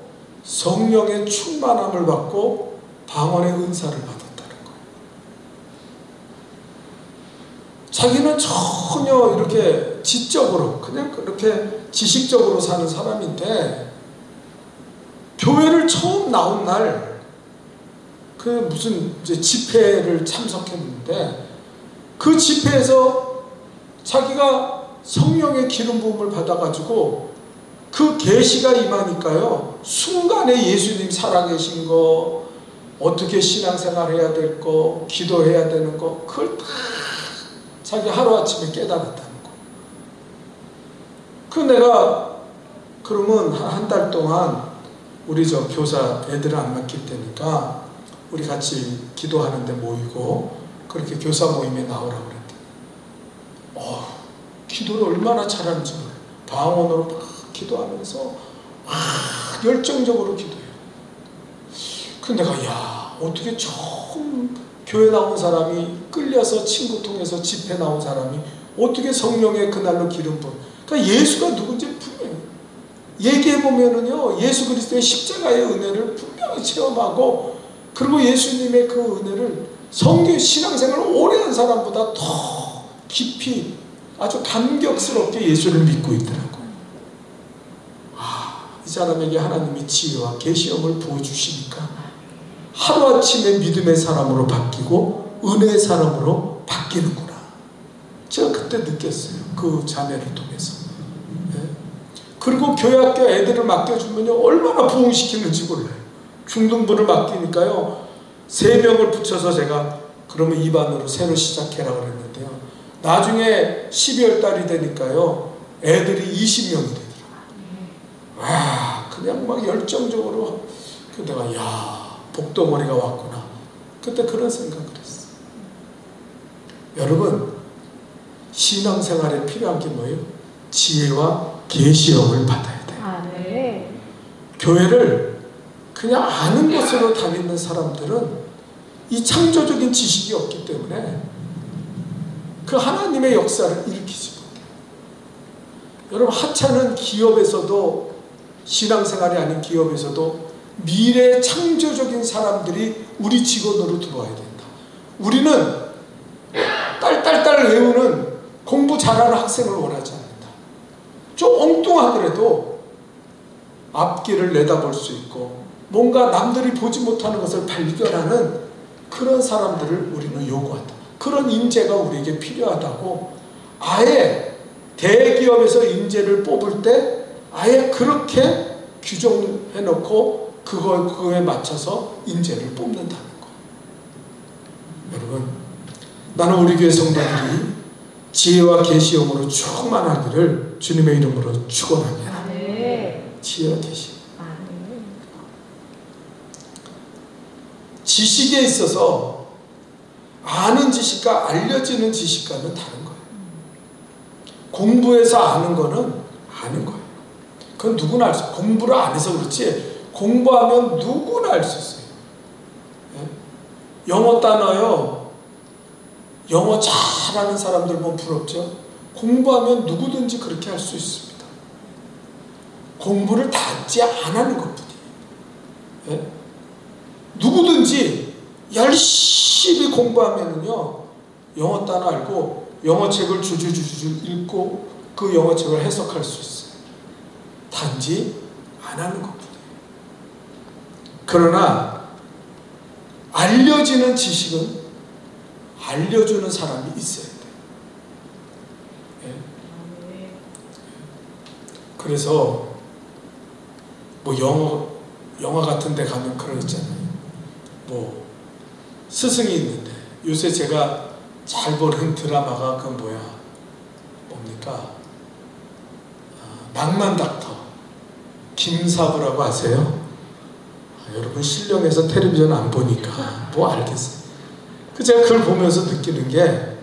성령의 충만함을 받고 방언의 은사를 받았다는 거예요. 자기는 전혀 이렇게 지적으로 그냥 그렇게 지식적으로 사는 사람인데 교회를 처음 나온 날 그 무슨 이제 집회를 참석했는데 그 집회에서 자기가 성령의 기름 부음을 받아가지고 그 계시가 임하니까요. 순간에 예수님 살아계신 거, 어떻게 신앙생활 해야 될 거, 기도해야 되는 거, 그걸 다 자기 하루아침에 깨달았다는 거. 그 내가 그러면 한 달 동안 우리 저 교사 애들을 안 맡길 테니까 우리 같이 기도하는데 모이고 그렇게 교사 모임에 나오라고 그랬더니 기도를 얼마나 잘하는지 몰라요. 방언으로 막 기도하면서 막 열정적으로 기도해요. 근데 내가 야 어떻게 처음 교회 나온 사람이 끌려서 친구 통해서 집회 나온 사람이 어떻게 성령의 그날로 기름 부음. 그러니까 예수가 누군지 분명해요. 얘기해보면은요 예수 그리스도의 십자가의 은혜를 분명히 체험하고 그리고 예수님의 그 은혜를 성경 신앙생활을 오래 한 사람보다 더 깊이 아주 감격스럽게 예수를 믿고 있더라고요. 이 사람에게 하나님이 지혜와 계시형을 부어주시니까 하루아침에 믿음의 사람으로 바뀌고 은혜의 사람으로 바뀌는구나. 제가 그때 느꼈어요. 그 자매를 통해서. 그리고 교회학교 애들을 맡겨주면요 얼마나 부흥시키는지 몰라요. 중등부를 맡기니까요 3명을 붙여서 제가 그러면 2반으로 새로 시작해라 그랬는데요. 나중에 12월 달이 되니까요 애들이 20명이 되더라고요. 와 그냥 막 열정적으로 내가 야 복도머리가 왔구나. 그때 그런 생각을 했어요. 여러분 신앙생활에 필요한 게 뭐예요? 지혜와 계시형을 받아야 돼요. 네. 교회를 그냥 아는 것으로 다니는 사람들은 이 창조적인 지식이 없기 때문에 그 하나님의 역사를 일으키지 못해요. 여러분 하찮은 기업에서도 신앙생활이 아닌 기업에서도 미래 창조적인 사람들이 우리 직원으로 들어와야 된다. 우리는 딸딸딸 외우는 공부 잘하는 학생을 원하지 않는다. 좀 엉뚱하더라도 앞길을 내다볼 수 있고 뭔가 남들이 보지 못하는 것을 발견하는 그런 사람들을 우리는 요구한다. 그런 인재가 우리에게 필요하다고 아예 대기업에서 인재를 뽑을 때 아예 그렇게 규정해놓고 그거에 맞춰서 인재를 뽑는다는 거예요. 여러분 나는 우리 교회 성도들이 지혜와 계시형으로 충만하기를 주님의 이름으로 축원합니다. 지혜와 계시. 지식에 있어서 아는 지식과 알려지는 지식과는 다른 거예요. 공부해서 아는 거는 아는 거예요. 그건 누구나 알 수 있어요. 공부를 안 해서 그렇지 공부하면 누구나 알 수 있어요. 영어 단어요. 영어 잘하는 사람들 보면 부럽죠. 공부하면 누구든지 그렇게 할 수 있습니다. 공부를 닿지 안 하는 것뿐이에요. 예? 누구든지 열심히 공부하면은요, 영어 단어 알고 영어책을 줄줄줄줄 읽고 그 영어책을 해석할 수 있어요. 단지 안 하는 것뿐이에요. 그러나 알려지는 지식은 알려주는 사람이 있어야 돼요. 예? 그래서 뭐 영화 같은 데 가면 그러잖아요. 뭐 스승이 있는데, 요새 제가 잘 보는 드라마가 그 뭡니까? 낭만닥터 김사부라고 아세요? 여러분 신령해서 텔레비전 안 보니까 뭐 알겠어요. 제가 그걸 보면서 느끼는 게,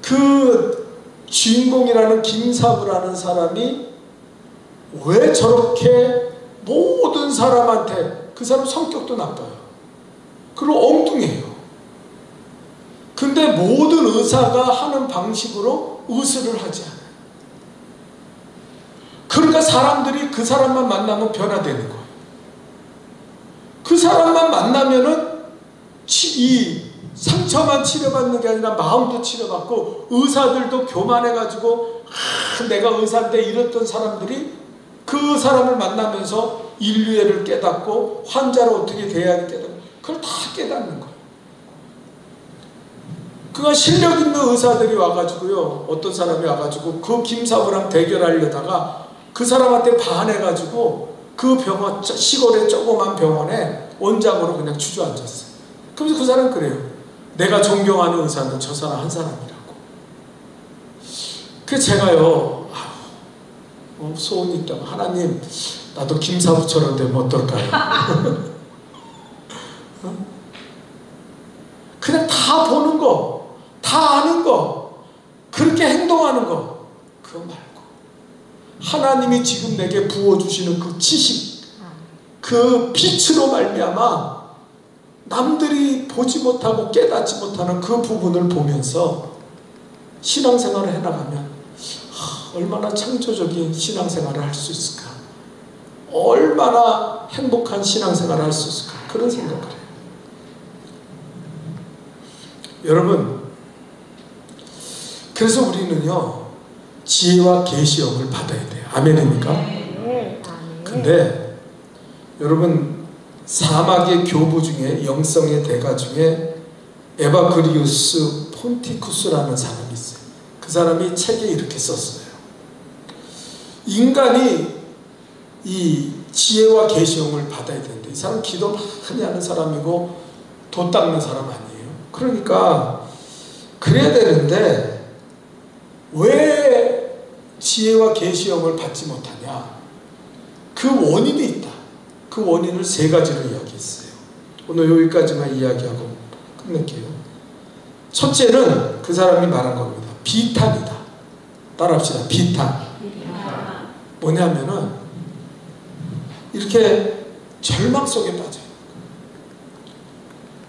그 주인공이라는 김사부라는 사람이 왜 저렇게 모든 사람한테, 그 사람 성격도 나빠요. 그리고 엉뚱해요. 근데 모든 의사가 하는 방식으로 의술을 하지 않아요. 그러니까 사람들이 그 사람만 만나면 변화되는 거예요. 그 사람만 만나면은 이 상처만 치료받는 게 아니라 마음도 치료받고, 의사들도 교만해가지고 내가 의사인데 이랬던 사람들이 그 사람을 만나면서 인류애를 깨닫고 환자를 어떻게 대해야 깨닫고, 그걸 다 깨닫는 거예요. 그가 실력 있는 의사들이 와가지고요, 어떤 사람이 와가지고 그 김사부랑 대결하려다가 그 사람한테 반해가지고 그 병원, 시골의 조그만 병원에 원장으로 그냥 주저앉았어요. 그래서 그 사람 그래요. 내가 존경하는 의사는 저 사람 한 사람이라고. 그래서 제가요, 소원이 있다고, 하나님 나도 김사부처럼 되면 어떨까요? 그냥 다 보는 거, 다 아는 거, 그렇게 행동하는 거, 그거 말고 하나님이 지금 내게 부어주시는 그 지식, 그 빛으로 말미암아 남들이 보지 못하고 깨닫지 못하는 그 부분을 보면서 신앙생활을 해나가면 얼마나 창조적인 신앙생활을 할 수 있을까, 얼마나 행복한 신앙생활을 할 수 있을까, 그런 생각을 해요. 여러분, 그래서 우리는요, 지혜와 계시형을 받아야 돼요. 아멘입니까? 근데 여러분, 사막의 교부 중에, 영성의 대가 중에 에바그리우스 폰티쿠스라는 사람이 있어요. 그 사람이 책에 이렇게 썼어요. 인간이 이 지혜와 계시형을 받아야 되는데, 이 사람 기도 많이 하는 사람이고 도 닦는 사람 아니에요. 그러니까 그래야 되는데 왜 지혜와 계시형을 받지 못하냐? 그 원인이 있다. 그 원인을 세 가지로 이야기했어요. 오늘 여기까지만 이야기하고 끝낼게요. 첫째는 그 사람이 말한 겁니다. 비탄이다. 따라합시다. 비탄. 뭐냐면은 이렇게 절망 속에 빠져요.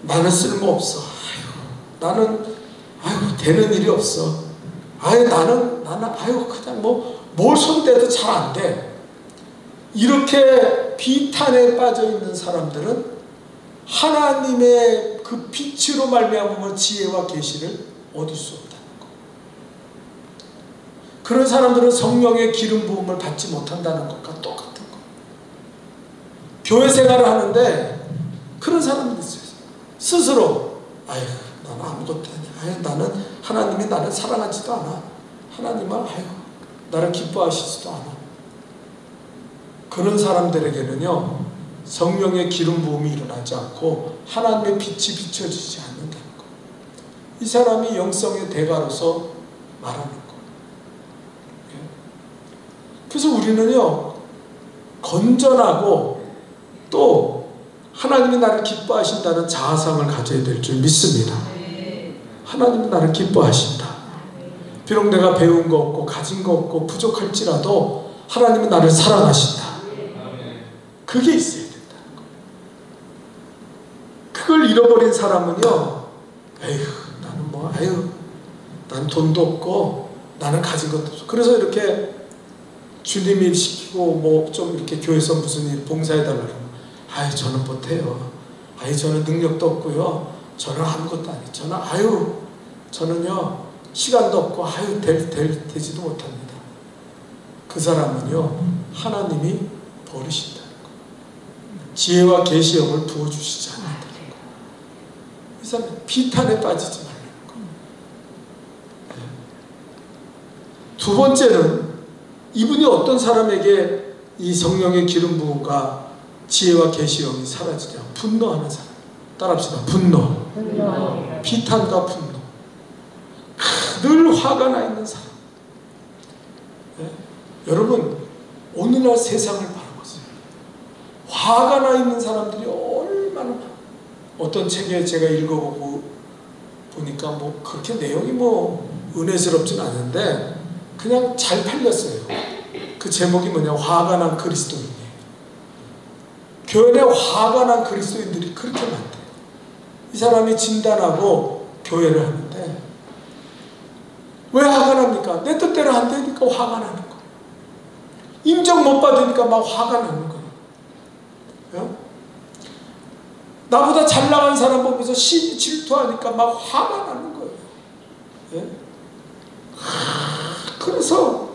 나는 쓸모없어. 나는 되는 일이 없어. 나는 그냥 뭘 손대도 잘 안 돼. 이렇게 비탄에 빠져 있는 사람들은 하나님의 그 빛으로 말미암은 지혜와 계시를 얻을 수 없다는 거. 그런 사람들은 성령의 기름 부음을 받지 못한다는 것과 똑같은 거. 교회 생활을 하는데 그런 사람들이 있어요. 스스로 나는 아무것도 아니야. 나는 하나님이 나를 사랑하지도 않아. 하나님은 나를 기뻐하시지도 않아. 그런 사람들에게는요, 성령의 기름 부음이 일어나지 않고 하나님의 빛이 비춰지지 않는다는 거. 이 사람이 영성의 대가로서 말하는 거. 그래서 우리는요, 건전하고 또 하나님이 나를 기뻐하신다는 자아상을 가져야 될 줄 믿습니다. 하나님이 나를 기뻐하신다. 비록 내가 배운 거 없고 가진 거 없고 부족할지라도 하나님은 나를 사랑하신다. 그게 있어야 된다는 거. 그걸 잃어버린 사람은요, 나는 돈도 없고 나는 가진 것도 없어. 그래서 이렇게 주님 일 시키고 좀 이렇게 교회에서 무슨 일 봉사해달라고 아유 저는 못해요. 아유 저는 능력도 없고요. 저는 아무것도 아니에요. 저는 저는요 시간도 없고 되지도 못합니다. 그 사람은요 하나님이 버리신다는 거예요. 지혜와 계시형을 부어주시지 않는다는 거예요. 이 사람은 비탄에 빠지지 말라는 거예요. 두 번째는 이분이 어떤 사람에게 이 성령의 기름 부음과 지혜와 계시형이 사라지냐? 분노하는 사람. 따라합시다. 분노. 비탄과 분노. 늘 화가 나 있는 사람. 네? 여러분 오늘날 세상을 바라보세요. 화가 나 있는 사람들이 얼마나 어떤 책에 제가 읽어보고 보니까 뭐 그렇게 내용이 뭐 은혜스럽진 않은데 그냥 잘 팔렸어요. 그 제목이 뭐냐? 화가 난 그리스도인이에요. 교회 내 화가 난 그리스도인들이 그렇게 많대요. 이 사람이 진단하고 교회를 하는데 왜 화가 납니까? 내 뜻대로 안 되니까 화가 나는 거예요. 인정 못 받으니까 막 화가 나는 거예요. 나보다 잘 나간 사람 보면서 질투하니까 막 화가 나는 거예요. 그래서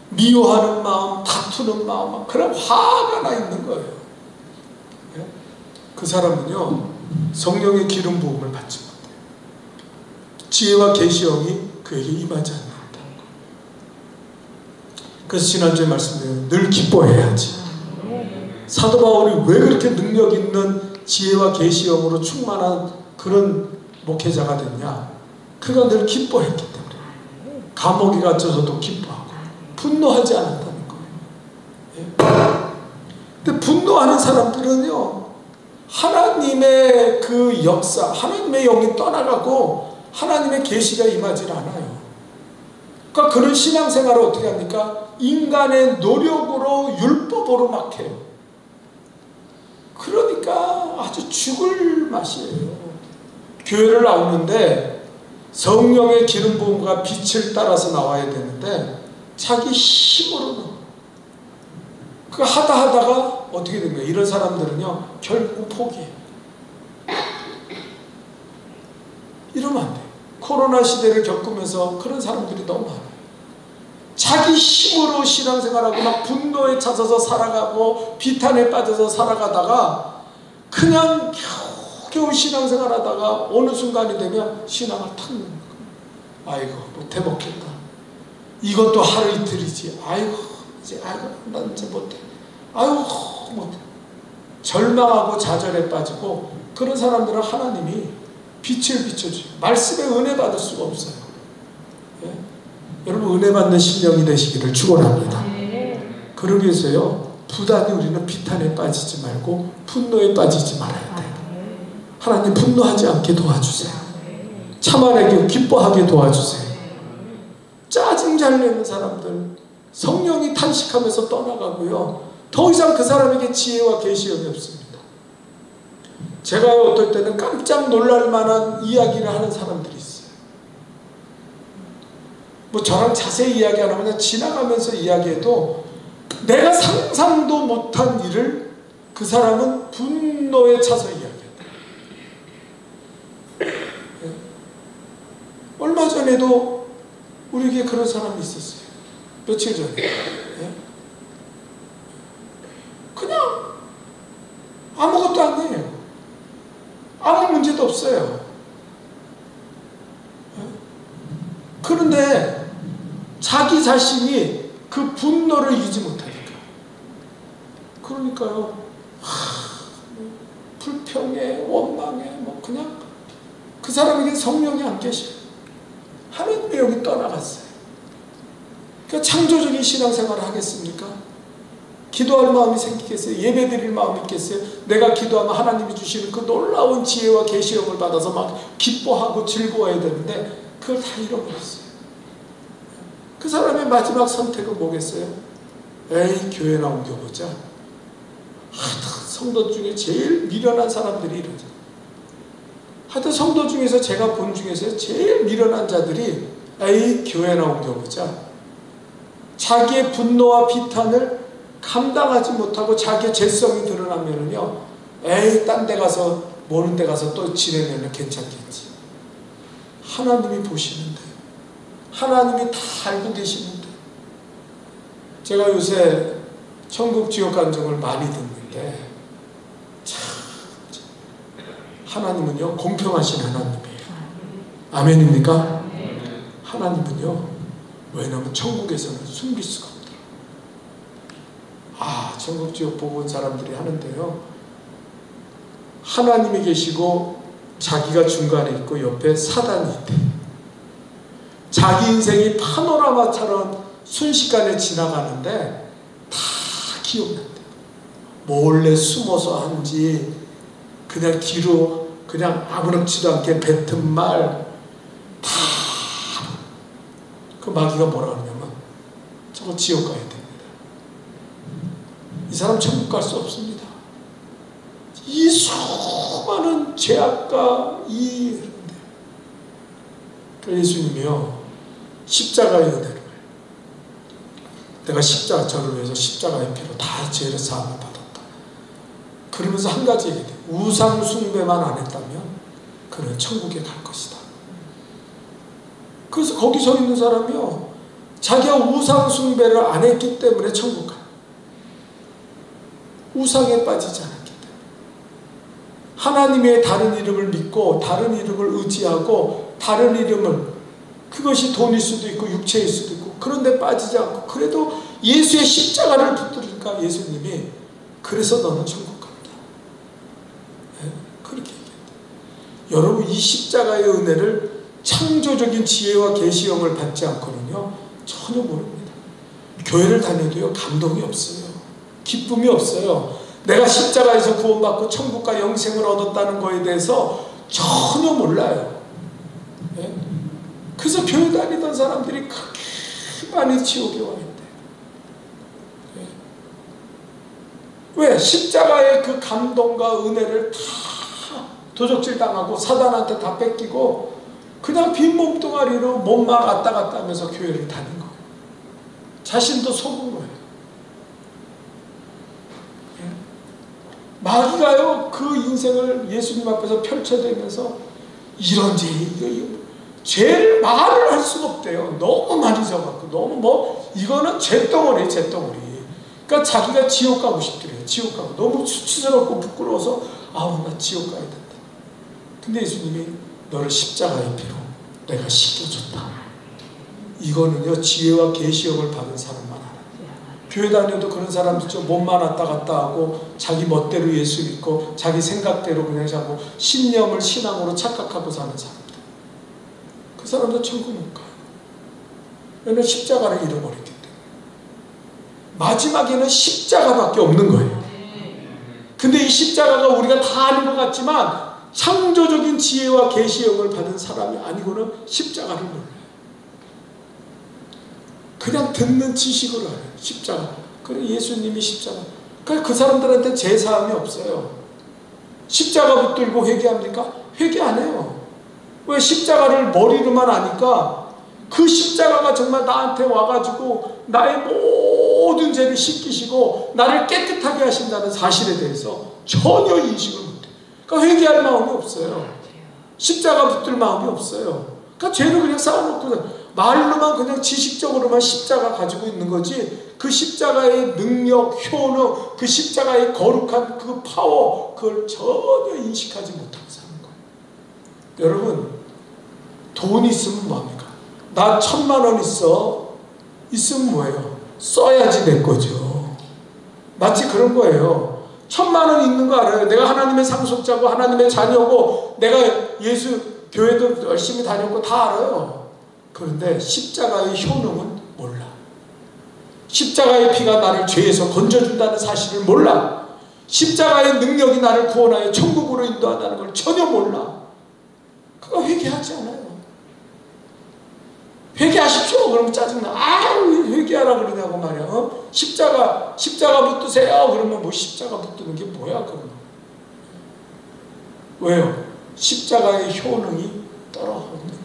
미워하는 마음, 다투는 마음, 그런 화가 나 있는 거예요. 그 사람은요 성령의 기름 부음을 받지 못해요. 지혜와 계시형이 그에게 임하지 않는다는 거예요. 그래서 지난주에 말씀드린 늘 기뻐해야지. 사도 바울이 왜 그렇게 능력 있는 지혜와 계시형으로 충만한 그런 목회자가 됐냐? 그가 늘 기뻐했기 때문에. 감옥에 갇혀서도 기뻐하고 분노하지 않았다는 거예요. 근데 분노하는 사람들은요 하나님의 그 역사, 하나님의 영이 떠나가고 하나님의 계시가 임하지 않아요. 그러니까 그런 신앙생활을 어떻게 합니까? 인간의 노력으로 율법으로 막 해요. 그러니까 아주 죽을 맛이에요. 교회를 나오는데 성령의 기름 부음과 빛을 따라서 나와야 되는데 자기 힘으로는 그 하다가 어떻게 된 거예요? 이런 사람들은요 결국 포기해요. 이러면 안 돼요. 코로나 시대를 겪으면서 그런 사람들이 너무 많아요. 자기 힘으로 신앙생활하고 막 분노에 차서서 살아가고 비탄에 빠져서 살아가다가 그냥 겨우 신앙생활하다가 어느 순간이 되면 신앙을 탁 놓는 거예요. 아이고 못해 먹겠다. 이것도 하루 이틀이지. 아이고 난 이제 못해. 아이고 못해. 절망하고 좌절에 빠지고 그런 사람들은 하나님이 빛을 비춰줘요. 말씀에 은혜 받을 수가 없어요. 예? 여러분 은혜 받는 심령이 되시기를 축원합니다. 그러기 위해서요 부단히 우리는 비탄에 빠지지 말고 분노에 빠지지 말아야 돼요. 하나님 분노하지 않게 도와주세요. 참아내게 기뻐하게 도와주세요. 짜증 잘 내는 사람들 성령이 탄식하면서 떠나가고요 더 이상 그 사람에게 지혜와 계시형이 없습니다. 제가 어떨 때는 깜짝 놀랄 만한 이야기를 하는 사람들이 있어요. 뭐 저랑 자세히 이야기 안 하고 그냥 지나가면서 이야기해도 내가 상상도 못한 일을 그 사람은 분노에 차서 이야기해요. 얼마 전에도 우리에게 그런 사람이 있었어요. 며칠 전에. 그냥 아무것도 아니에요. 아무 문제도 없어요. 그런데 자기 자신이 그 분노를 이기지 못하니까. 그러니까요. 불평해, 원망해, 뭐 그냥 그 사람에게 성령이 안 계셔요. 하나님의 영이 떠나갔어요. 그러니까 창조적인 신앙생활을 하겠습니까? 기도할 마음이 생기겠어요? 예배 드릴 마음이 있겠어요? 내가 기도하면 하나님이 주시는 그 놀라운 지혜와 계시형을 받아서 막 기뻐하고 즐거워야 되는데 그걸 다 잃어버렸어요. 그 사람의 마지막 선택은 뭐겠어요? 에이 교회 나 옮겨보자. 성도 중에 제일 미련한 사람들이 이러죠. 하여튼 성도 중에서 제가 본 중에서 제일 미련한 자들이 에이 교회 나 옮겨보자. 자기의 분노와 비탄을 감당하지 못하고 자기의 죄성이 드러나면은요, 에이, 딴 데 가서, 모르는 데 가서 또 지내면 괜찮겠지. 하나님이 보시는데, 하나님이 다 알고 계시는데. 제가 요새 천국 지옥 간증을 많이 듣는데, 참, 하나님은요, 공평하신 하나님이에요. 아멘입니까? 하나님은요, 왜냐하면 천국에서는 숨길 수가 없더라고요. 천국 지옥 보고 온 사람들이 하는데요, 하나님이 계시고 자기가 중간에 있고 옆에 사단이 있대. 자기 인생이 파노라마처럼 순식간에 지나가는데 다 기억난대. 몰래 숨어서 한지, 그냥 뒤로 그냥 아무렇지도 않게 뱉은 말, 다 그 마귀가 뭐라 그러냐면, 저거 지옥 가야 됩니다. 이 사람 천국 갈 수 없습니다. 이 수많은 죄악과 예수님이요, 십자가의 은혜를, 내가 십자가, 저를 위해서 십자가의 피로 다 죄를 사함을 받았다. 그러면서 한 가지 얘기해요. 우상 숭배만 안 했다면 그는 천국에 갈 것이다. 그래서 거기 서 있는 사람이요, 자기가 우상 숭배를 안 했기 때문에 천국 가요. 우상에 빠지지 않았기 때문에. 하나님의 다른 이름을 믿고 다른 이름을 의지하고 다른 이름을, 그것이 돈일 수도 있고 육체일 수도 있고, 그런데 빠지지 않고, 그래도 예수의 십자가를 붙들으니까 예수님이, 그래서 너는 천국 간다. 네? 그렇게 얘기합니다. 여러분, 이 십자가의 은혜를 창조적인 지혜와 계시형을 받지 않고는요, 전혀 모릅니다. 교회를 다녀도요, 감동이 없어요. 기쁨이 없어요. 내가 십자가에서 구원받고 천국과 영생을 얻었다는 거에 대해서 전혀 몰라요. 네? 그래서 교회 다니던 사람들이 그렇게 많이 지옥에 와 있대. 네? 왜? 십자가의 그 감동과 은혜를 다 도적질 당하고 사단한테 다 뺏기고 그냥 빈 몸뚱아리로 몸만 왔다 갔다 하면서 교회를 다닌 거예요. 자신도 속은 거예요. 예? 마귀가요, 그 인생을 예수님 앞에서 펼쳐대면서 이런 죄를 말을 할 수가 없대요. 너무 많이 져갖고, 너무 이거는 죄덩어리예요, 죄덩어리. 그러니까 자기가 지옥 가고 싶더래요. 지옥 가고. 너무 수치스럽고 부끄러워서, 나 지옥 가야 된다. 근데 예수님이 너를 십자가의 피로 내가 씻겨줬다. 이거는요, 지혜와 계시형을 받은 사람만 알아요. 교회 다녀도 그런 사람 있죠. 몸만 왔다 갔다 하고 자기 멋대로 예수 믿고 자기 생각대로 그냥 자고 신념을 신앙으로 착각하고 사는 사람들. 그 사람도 천국 못 가요. 왜냐하면 십자가를 잃어버렸기 때문에. 마지막에는 십자가밖에 없는 거예요. 근데 이 십자가가 우리가 다 아는 것 같지만 창조적인 지혜와 계시형을 받은 사람이 아니고는 십자가를 몰라요. 그냥 듣는 지식으로 알아요. 십자가. 그래, 예수님이 십자가. 그러니까 그 사람들한테 제사함이 없어요. 십자가 붙들고 회개합니까? 회개 안 해요. 왜? 십자가를 머리로만 아니까 그 십자가가 정말 나한테 와가지고 나의 모든 죄를 씻기시고 나를 깨끗하게 하신다는 사실에 대해서 전혀 인식을 못해요. 그러니까 회개할 마음이 없어요. 십자가 붙들 마음이 없어요. 그러니까 죄를 그냥 쌓아놓고 말로만 그냥 지식적으로만 십자가 가지고 있는 거지, 그 십자가의 능력, 효능, 그 십자가의 거룩한 그 파워, 그걸 전혀 인식하지 못하고 사는 거예요. 여러분, 돈 있으면 뭐합니까? 나 1,000만 원 있으면 뭐예요? 써야지 내 거죠. 마치 그런 거예요. 1,000만 원 있는 거 알아요. 내가 하나님의 상속자고 하나님의 자녀고 내가 예수 교회도 열심히 다녔고 다 알아요. 그런데 십자가의 효능은 몰라. 십자가의 피가 나를 죄에서 건져준다는 사실을 몰라. 십자가의 능력이 나를 구원하여 천국으로 인도한다는 걸 전혀 몰라. 그거 회개하지 않아요. 회개하십시오. 그러면 짜증나. 왜 회개하라 그러냐고 말이야. 십자가 붙드세요. 그러면 뭐 십자가 붙드는 게 뭐야 그러면. 왜요? 십자가의 효능이 떨어오는 거예요.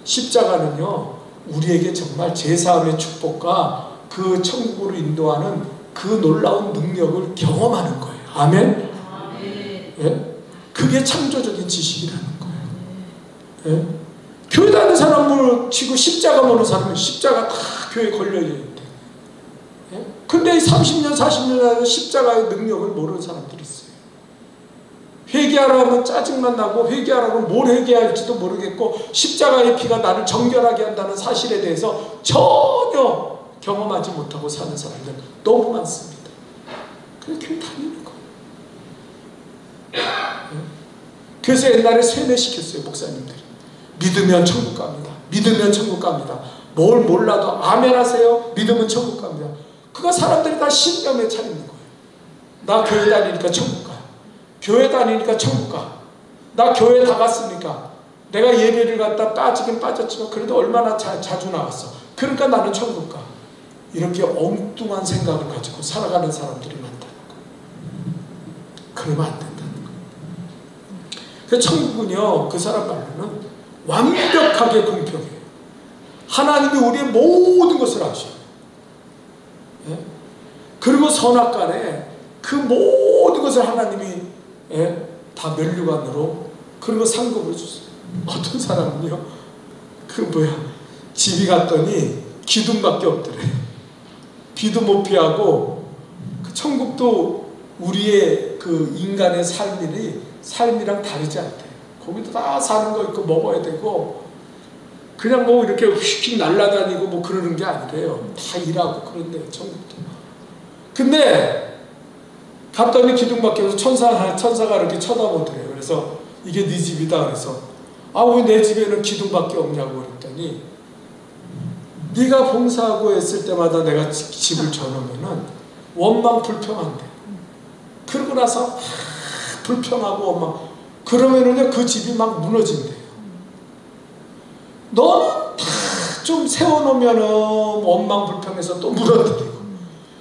십자가는요, 우리에게 정말 제사함의 축복과 그 천국으로 인도하는 그 놀라운 능력을 경험하는 거예요. 아멘? 예? 그게 창조적인 지식이라는 거예요. 예? 교회 다니는 사람을 치고 십자가 모는 사람은 십자가 다 교회에 걸려있는데, 예? 근데 30년 40년 안에 십자가의 능력을 모르는 사람들이 있어요. 회개하라 하면 짜증만 나고, 회개하라 하면 뭘 회개할지도 모르겠고, 십자가의 피가 나를 정결하게 한다는 사실에 대해서 전혀 경험하지 못하고 사는 사람들 너무 많습니다. 그래서 교회 다니는 거예요. 그래서 옛날에 세뇌시켰어요, 목사님들이. 믿으면 천국 갑니다. 믿으면 천국 갑니다. 뭘 몰라도 아멘 하세요. 믿으면 천국 갑니다. 그거 사람들이 다 신념에 차 있는 거예요. 나 교회 다니니까 천국 가. 교회 다니니까 천국 가. 나 교회 다 갔으니까. 내가 예배를 갔다 빠지긴 빠졌지만 그래도 얼마나 자주 나왔어. 그러니까 나는 천국 가. 이렇게 엉뚱한 생각을 가지고 살아가는 사람들이 많다는 거예요. 그러면 안 된다는 거예요. 그래서 천국은요, 그 사람 말로는 완벽하게 공평해요. 하나님이 우리의 모든 것을 아셔요. 예? 그리고 선악간에 그 모든 것을 하나님이, 예? 다 면류관으로 그리고 상급을 주세요. 어떤 사람은요, 집이 갔더니 기둥밖에 없더래. 비도 못 피하고, 그 천국도 우리의 그 인간의 삶이랑 다르지 않대요. 거기도 다 사는 거 있고 먹어야 되고, 그냥 뭐 이렇게 휙휙 날아다니고 뭐 그러는 게 아니래요. 다 일하고 그런데요, 천국도. 근데 갔더니 기둥밖에 없어서 천사가 이렇게 쳐다보더래요. 그래서 이게 네 집이다. 그래서 아, 왜 내 집에는 기둥밖에 없냐고 그랬더니, 네가 봉사하고 했을 때마다 내가 집을 져놓으면은 원망 불평한대. 그러고 나서 불평하고 원망, 그러면은요 그 집이 막 무너진대요. 너는 다 좀 세워놓으면은 원망 불평해서 또 무너뜨리고,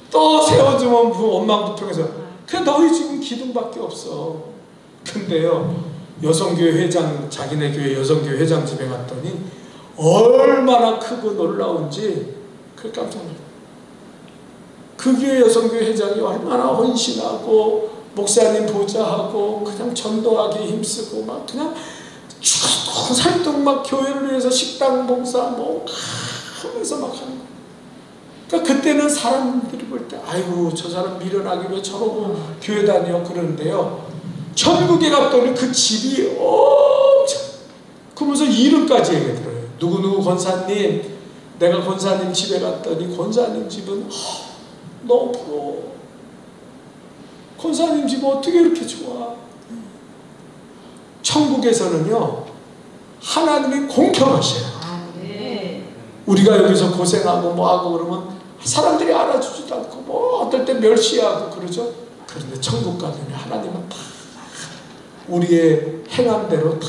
또 세워주면 원망 불평해서, 그 너희 집은 기둥밖에 없어. 근데요, 여성교회 회장, 자기네 교회 여성교회 회장 집에 갔더니 얼마나 크고 놀라운지 그 깜짝 놀랐어요. 그 교회 여성교회 회장이 얼마나 헌신하고 목사님 보좌하고 그냥 전도하기 힘쓰고 막 그냥 살동 막 교회를 위해서 식당 봉사 뭐 하면서 막 하는 거예요. 그러니까 그때는 사람들이 볼 때 아이고 저 사람 미련하게 왜 저러고 교회 다녀 그러는데요, 천국에 갔더니 그 집이 엄청, 그러면서 이름까지 얘기 들어요. 누구누구 권사님, 내가 권사님 집에 갔더니 권사님 집은 너무 부러워. 권사님 집 어떻게 이렇게 좋아. 천국에서는요 하나님이 공평하셔요. 우리가 여기서 고생하고 뭐하고 그러면 사람들이 알아주지도 않고 뭐 어떨 때 멸시하고 그러죠. 그런데 천국 가면 하나님은 다 우리의 행함대로 다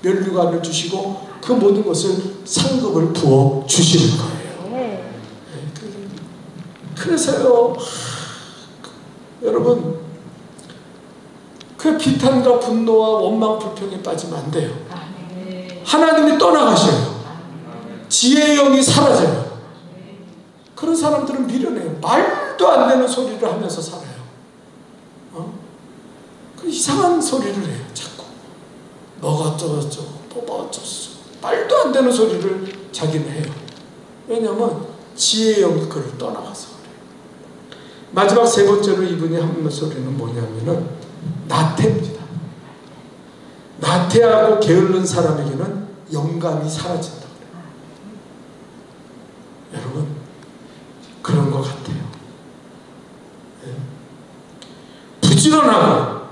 면류관을 주시고 그 모든 것을 상급을 부어 주시는 거예요. 네, 그래서요, 여러분, 그 비탄과 분노와 원망 불평에 빠지면 안 돼요. 하나님이 떠나가셔요. 지혜의 영이 사라져요. 그런 사람들은 미련해요. 말도 안 되는 소리를 하면서 살아요. 그 이상한 소리를 해요. 자꾸 뭐가 어쩌고저쩌고 뭐가 어쩌고저쩌고 말도 안 되는 소리를 자기는 해요. 왜냐하면 지혜의 영이 그를 떠나가서 그래요. 마지막 세 번째로 이분이 하는 소리는 뭐냐면은 나태입니다. 나태하고 게으른 사람에게는 영감이 사라진다. 여러분, 그런 것 같아요. 부지런하고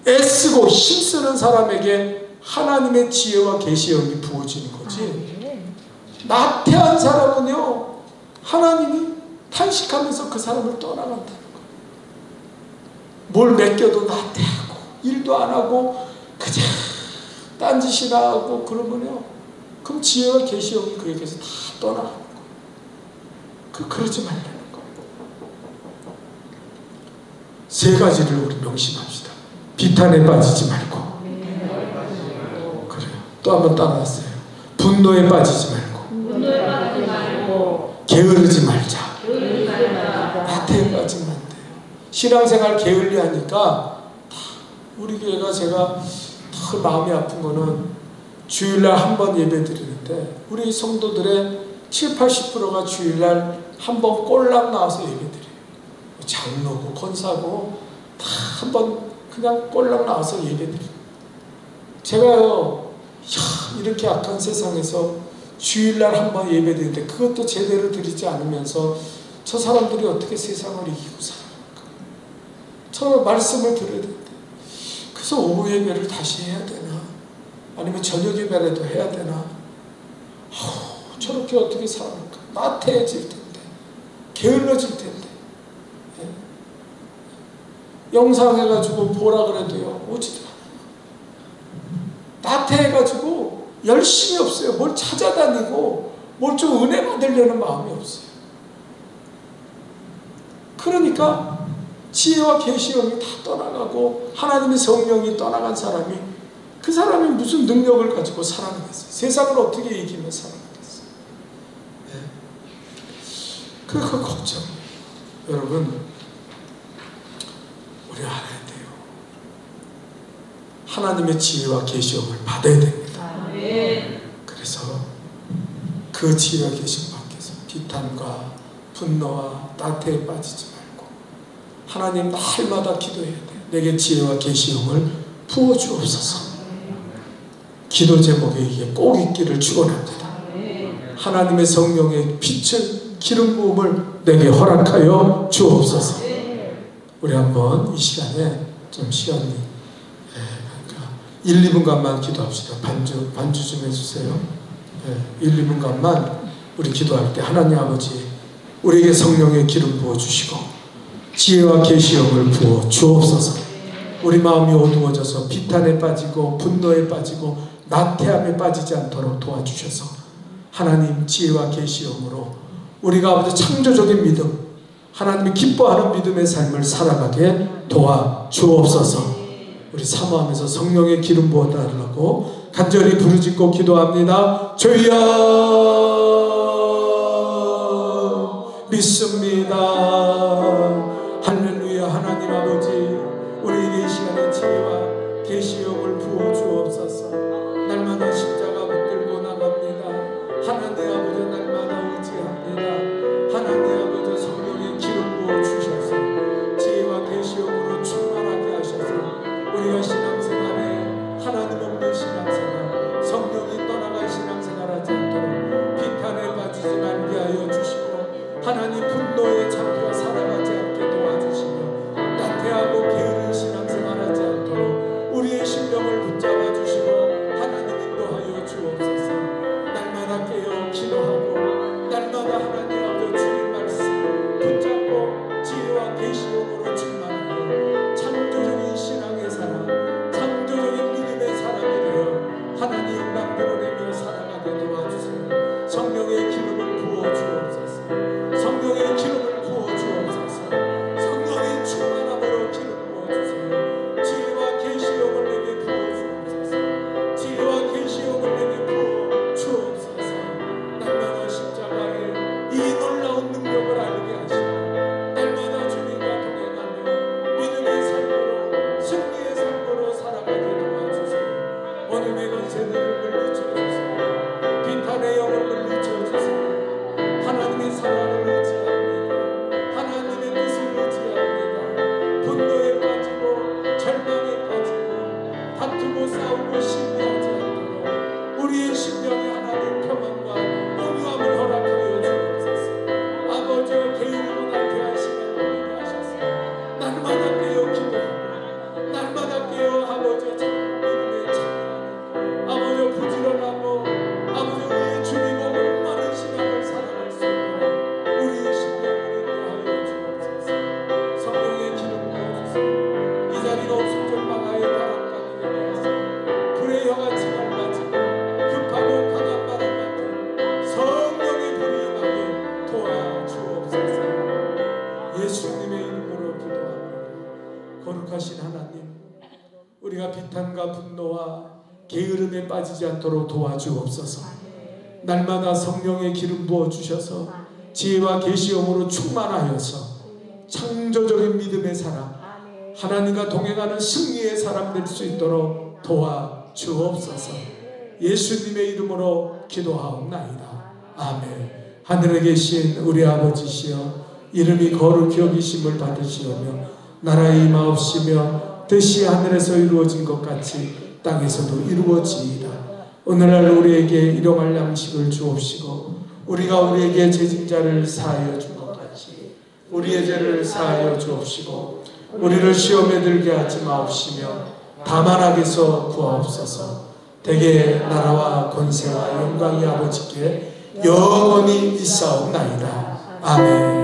애쓰고 힘쓰는 사람에게 하나님의 지혜와 계시의 영이 부어지는 거지, 나태한 사람은요 하나님이 탄식하면서 그 사람을 떠나간다는 거예요. 뭘 맡겨도 나태하고 일도 안 하고 그냥 딴짓이나 하고 그러면요, 그럼 지혜와 계시의 영이 그에게서 다 떠나가는 거예요. 그러지 말라는 거예요. 세 가지를 우리 명심합시다. 비탄에 빠지지 말고, 그래요. 또 한번 따라하세요. 분노에 빠지지 말고, 게으르지 말자. 나태에 빠지면 안 돼요. 신앙생활 게을리하니까 우리 교회가 제가 더 마음이 아픈 거는 주일날 한 번 예배 드리는데 우리 성도들의 70~80%가 주일날 한 번 꼴랑 나와서 예배 드려요. 장로고 권사고 다 한 번 그냥 꼴랑 나와서 예배 드려요. 제가요, 이렇게 악한 세상에서 주일날 한 번 예배 드리는데 그것도 제대로 드리지 않으면서 저 사람들이 어떻게 세상을 이기고 살아갈까? 저 말씀을 들어야 되는데 그래서 오후 예배를 다시 해야 되나? 아니면 저녁 예배라도 해야 되나? 저렇게 어떻게 살아갈까? 나태해질 텐데, 게을러질 텐데. 영상 해가지고 보라 그래도요, 오지도 않아요. 나태해가지고 열심히 없어요. 뭘 찾아다니고 뭘 좀 은혜 받으려는 마음이 없어요. 그러니까 지혜와 계시형이 다 떠나가고 하나님의 성령이 떠나간 사람이 그 사람이 무슨 능력을 가지고 살아가겠어요? 세상을 어떻게 이기며 살아가겠어요? 네. 그 걱정이에요. 여러분, 우리 알아야 돼요. 하나님의 지혜와 계시형을 받아야 됩니다. 그래서 그 지혜와 계시형 밖에서 비탄과 분노와 나태에 빠지지 말고 하나님 날마다 기도해야 돼요. 내게 지혜와 계시형을 부어주옵소서. 기도 제목에 이게 꼭 있기를 축원합니다. 하나님의 성령의 빛을 기름 부음을 내게 허락하여 주옵소서. 우리 한번 이 시간에 좀 시간이 1, 2분간만 기도합시다. 반주 좀 해주세요. 1, 2분간만 우리 기도할 때 하나님 아버지 우리에게 성령의 기름 부어주시고 지혜와 계시형을 부어 주옵소서. 우리 마음이 어두워져서 비탄에 빠지고 분노에 빠지고 나태함에 빠지지 않도록 도와주셔서 하나님 지혜와 계시형으로 우리가 아버지 창조적인 믿음, 하나님이 기뻐하는 믿음의 삶을 살아가게 도와주옵소서. 우리 사모하면서 성령의 기름 부어달라고 간절히 부르짖고 기도합니다. 주여 믿습니다. 할렐루야. 하나님 아버지 우리에게 이 시간에 지혜와 계시형을 부어주옵소서. 날마다 십자가 붙들고 나갑니다. 하나님 아버지 날마다 의지합니다. 하나님 아버지 성령의 기름 부어주셔서 지혜와 계시형으로 충만하게 하셔서 우리가 신앙생활에 하나님 없는 신앙생활, 성령이 떠나간 신앙생활 하지 않도록 비탄에 빠지지 말게 하여 주시고 하나님 분노에 잡혀 살아가지 않게 도와주시며 나태하고 게으른 신앙생활 하지 않도록 우리의 심령을 붙잡아 주시고 하나님 인도하여 주옵소서. 날마다 깨어 기도하고 날마다 하나님 아버지 주님 말씀 붙잡고 지혜와 계시형으로 충만하여 창조적인 신앙의 사람, 창조적인 믿음의 사람이 되어 하나님 영광 드러내며 살아가게 도와주세요. 성령의 기름을 부어주옵소서. 성령의 기름을 부어주옵소서. 성령의 충만함으로 기름 부어주세요. 지혜와 계시형을 내게 부어주옵소서. 지혜와 계시형을 내게 부어주옵소서. 날마다 십자가의 이 놀라운 능력을 알게 하시고 날마다 주님과 동행하며 믿음의 삶으로 승리의 삶으로 살아가게 도와주세요. 어둠의 권세들을 물리쳐주세요. 비탄의 영을 물리쳐주세요. 하나님의 사랑을 의지합니다. 하나님의 뜻을 의지합니다. 분노에 빠지고 절망에 빠지고 다투고 싸우고 시비하지 않도록 우리의 심령에 하나님 평안과 온유함을 허락하여 주옵소서. 아버지의 게으르고 나태한 시간을 보게 하셔서 날마다 깨어 기도하고 날마다 깨어 아버지의 믿음에 참여하고 아버지의 부지런하고 아버지의 주님과 올바른 신앙을 살아갈 수 있도록 우리의 심령을 인도하여 주옵소서. 성령의 기름 부어주세요. 이 자리가 없을 줄 막아의 바람까지 되게 하세요. 불의 혀같이 갈라지고 급하고 강한 바람 같은 성령의 불이 임하게 도와주옵소서. 예수님의 이름으로 기도합니다. 거룩하신 하나님, 우리가 비탄과 분노와 게으름에 빠지지 않도록 도와주옵소서. 날마다 성령의 기름 부어주셔서 지혜와 계시형으로 충만하여서 창조적인 믿음의 사람, 하나님과 동행하는 승리의 사람 될 수 있도록 도와주옵소서. 예수님의 이름으로 기도하옵나이다. 아멘. 하늘에 계신 우리 아버지시여, 이름이 거룩히 여기심을 받으시오며 나라의 임하옵시며 뜻이 하늘에서 이루어진 것 같이 땅에서도 이루어지이다. 오늘날 우리에게 일용할 양식을 주옵시고 우리가 우리에게 죄진자를 사하여 준 것 같이 우리의 죄를 사하여 주옵시고 우리를 시험에 들게 하지 마옵시며 다만 악에서 구하옵소서. 대개 나라와 권세와 영광이 아버지께 영원히 있사옵나이다. 아멘.